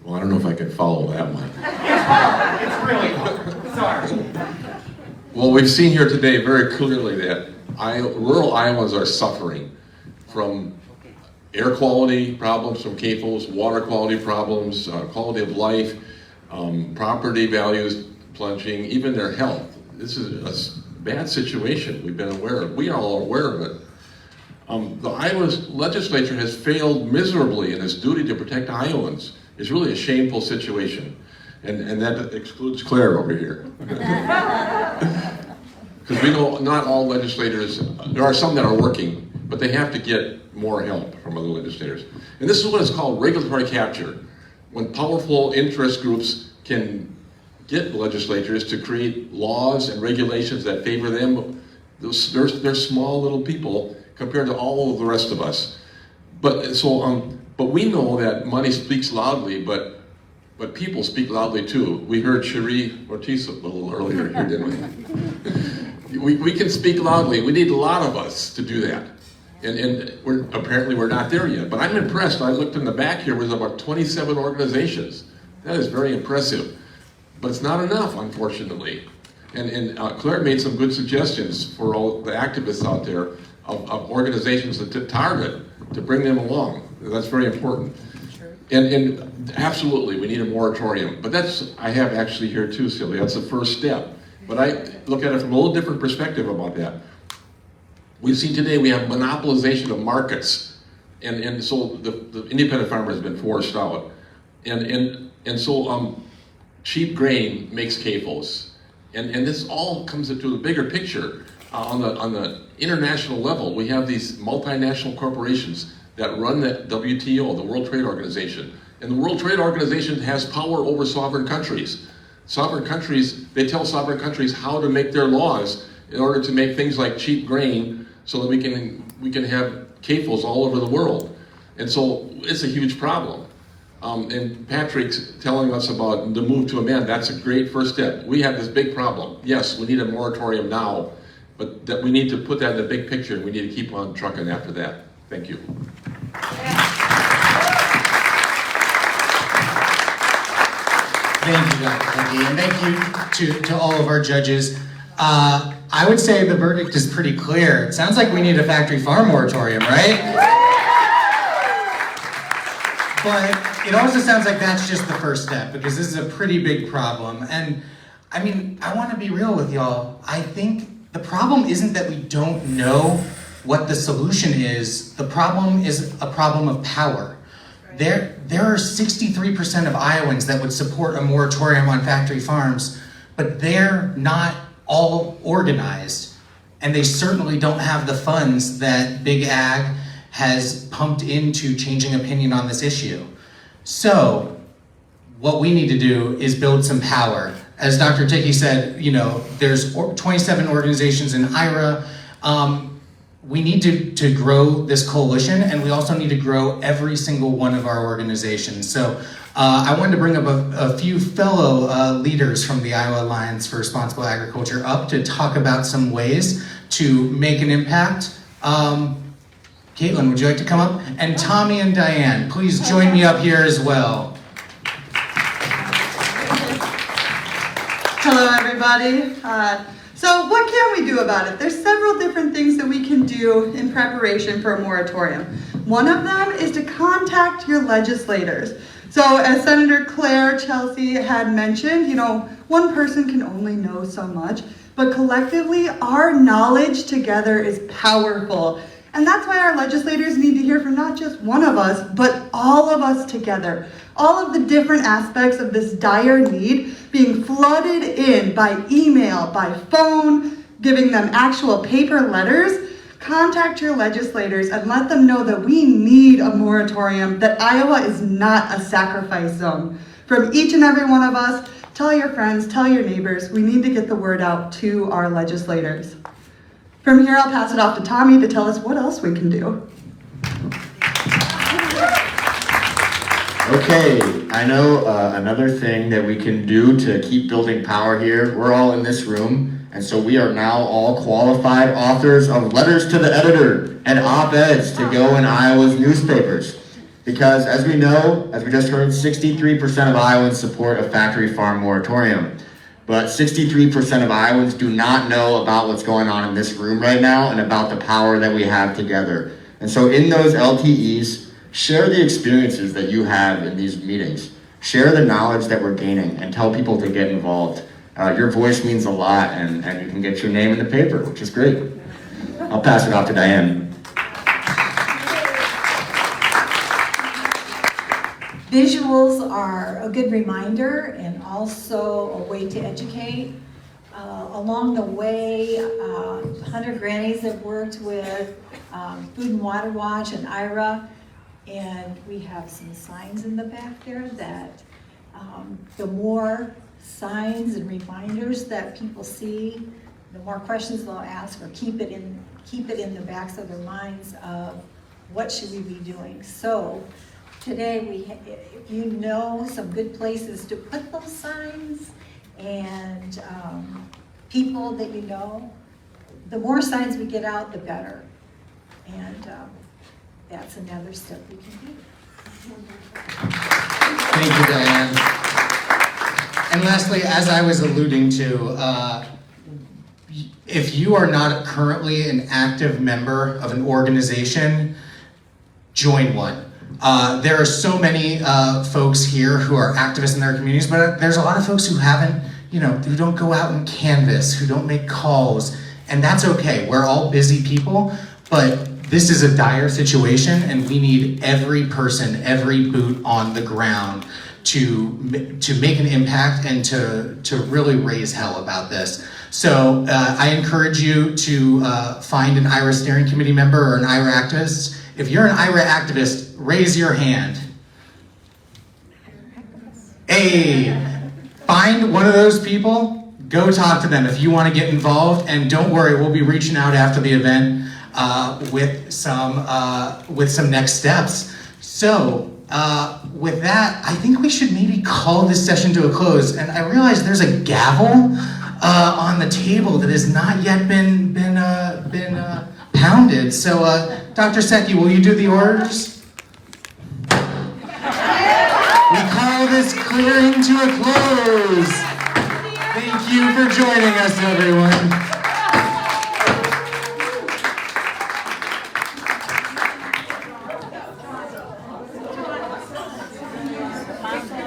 Well, I don't know if I can follow that one.
It's really hard. Sorry.
Well, we've seen here today very clearly that rural Iowans are suffering from air quality problems from CAFOs, water quality problems, quality of life, property values plunging, even their health. This is a bad situation we've been aware of. We are all aware of it. The Iowa legislature has failed miserably in its duty to protect Iowans. It's really a shameful situation. And that excludes Claire over here. Because we know not all legislators, there are some that are working, but they have to get more help from other legislators. And this is what is called regulatory capture. When powerful interest groups can get legislators to create laws and regulations that favor them, they're small little people compared to all of the rest of us. But we know that money speaks loudly, but people speak loudly too. We heard Cherie Ortiz a little earlier here, didn't we? We can speak loudly. We need a lot of us to do that. And apparently we're not there yet. But I'm impressed. I looked in the back here, there's about 27 organizations. That is very impressive. But it's not enough, unfortunately. And Claire made some good suggestions for all the activists out there of organizations to target, to bring them along. That's very important. And absolutely, we need a moratorium. But I have actually here too, Silvia, that's the first step. But I look at it from a little different perspective about that. We've seen today we have monopolization of markets. And so the independent farmer has been forced out. And so cheap grain makes CAFOs. And this all comes into the bigger picture. On the international level, we have these multinational corporations that run the WTO, the World Trade Organization. And the World Trade Organization has power over sovereign countries. Sovereign countries, they tell sovereign countries how to make their laws in order to make things like cheap grain so that we can have CAFOs all over the world. And so it's a huge problem. And Patrick's telling us about the move to amend. That's a great first step. We have this big problem. Yes, we need a moratorium now, but that we need to put that in the big picture, and we need to keep on trucking after that. Thank you.
Thank you, Dr. Thicke, and thank you to all of our judges. I would say the verdict is pretty clear. It sounds like we need a factory farm moratorium, right? But it also sounds like that's just the first step, because this is a pretty big problem. And I mean, I want to be real with y'all. I think the problem isn't that we don't know what the solution is. The problem is a problem of power. There are 63% of Iowans that would support a moratorium on factory farms, but they're not all organized. And they certainly don't have the funds that Big Ag has pumped into changing opinion on this issue. So what we need to do is build some power. As Dr. Thicke said, there's 27 organizations in IARA. We need to grow this coalition, and we also need to grow every single one of our organizations. So I wanted to bring up a few fellow leaders from the Iowa Alliance for Responsible Agriculture up to talk about some ways to make an impact. Caitlin, would you like to come up? And Tommy and Diane, please join me up here as well.
Hello, everybody. So what can we do about it? There's several different things that we can do in preparation for a moratorium. One of them is to contact your legislators. So as Senator Claire Celsi had mentioned, one person can only know so much, but collectively our knowledge together is powerful. And that's why our legislators need to hear from not just one of us, but all of us together. All of the different aspects of this dire need being flooded in by email, by phone, giving them actual paper letters. Contact your legislators and let them know that we need a moratorium, that Iowa is not a sacrifice zone. From each and every one of us, tell your friends, tell your neighbors, we need to get the word out to our legislators. From here, I'll pass it off to Tommy to tell us what else we can do.
Okay, I know another thing that we can do to keep building power here, we're all in this room, and so we are now all qualified authors of letters to the editor and op-eds to go in Iowa's newspapers. Because as we know, as we just heard, 63% of Iowans support a factory farm moratorium. But 63% of Iowans do not know about what's going on in this room right now and about the power that we have together. And so in those LTEs, share the experiences that you have in these meetings. Share the knowledge that we're gaining and tell people to get involved. Your voice means a lot, and you can get your name in the paper, which is great. I'll pass it off to Diane.
Visuals are a good reminder and also a way to educate. Along the way, Hunter Grannies have worked with Food and Water Watch and IARA, and we have some signs in the back there that the more signs and reminders that people see, the more questions they'll ask, or keep it in the backs of their minds of what should we be doing. So today, if you know some good places to put those signs and people that you know, the more signs we get out, the better. And that's another step we can do.
Thank you, Diane. And lastly, as I was alluding to, if you are not currently an active member of an organization, join one. There are so many folks here who are activists in their communities, but there's a lot of folks who haven't, who don't go out and canvass, who don't make calls, and that's okay. We're all busy people, but this is a dire situation, and we need every person, every boot on the ground to make an impact and to really raise hell about this. So I encourage you to find an IARA steering committee member or an IARA activist. If you're an IARA activist, raise your hand. Hey, find one of those people, go talk to them if you want to get involved, and don't worry, we'll be reaching out after the event with some next steps. So with that, I think we should maybe call this session to a close. And I realize there's a gavel on the table that has not yet been pounded. So Dr. Secchi, will you do the orders? We call this clearing to a close. Thank you for joining us, everyone.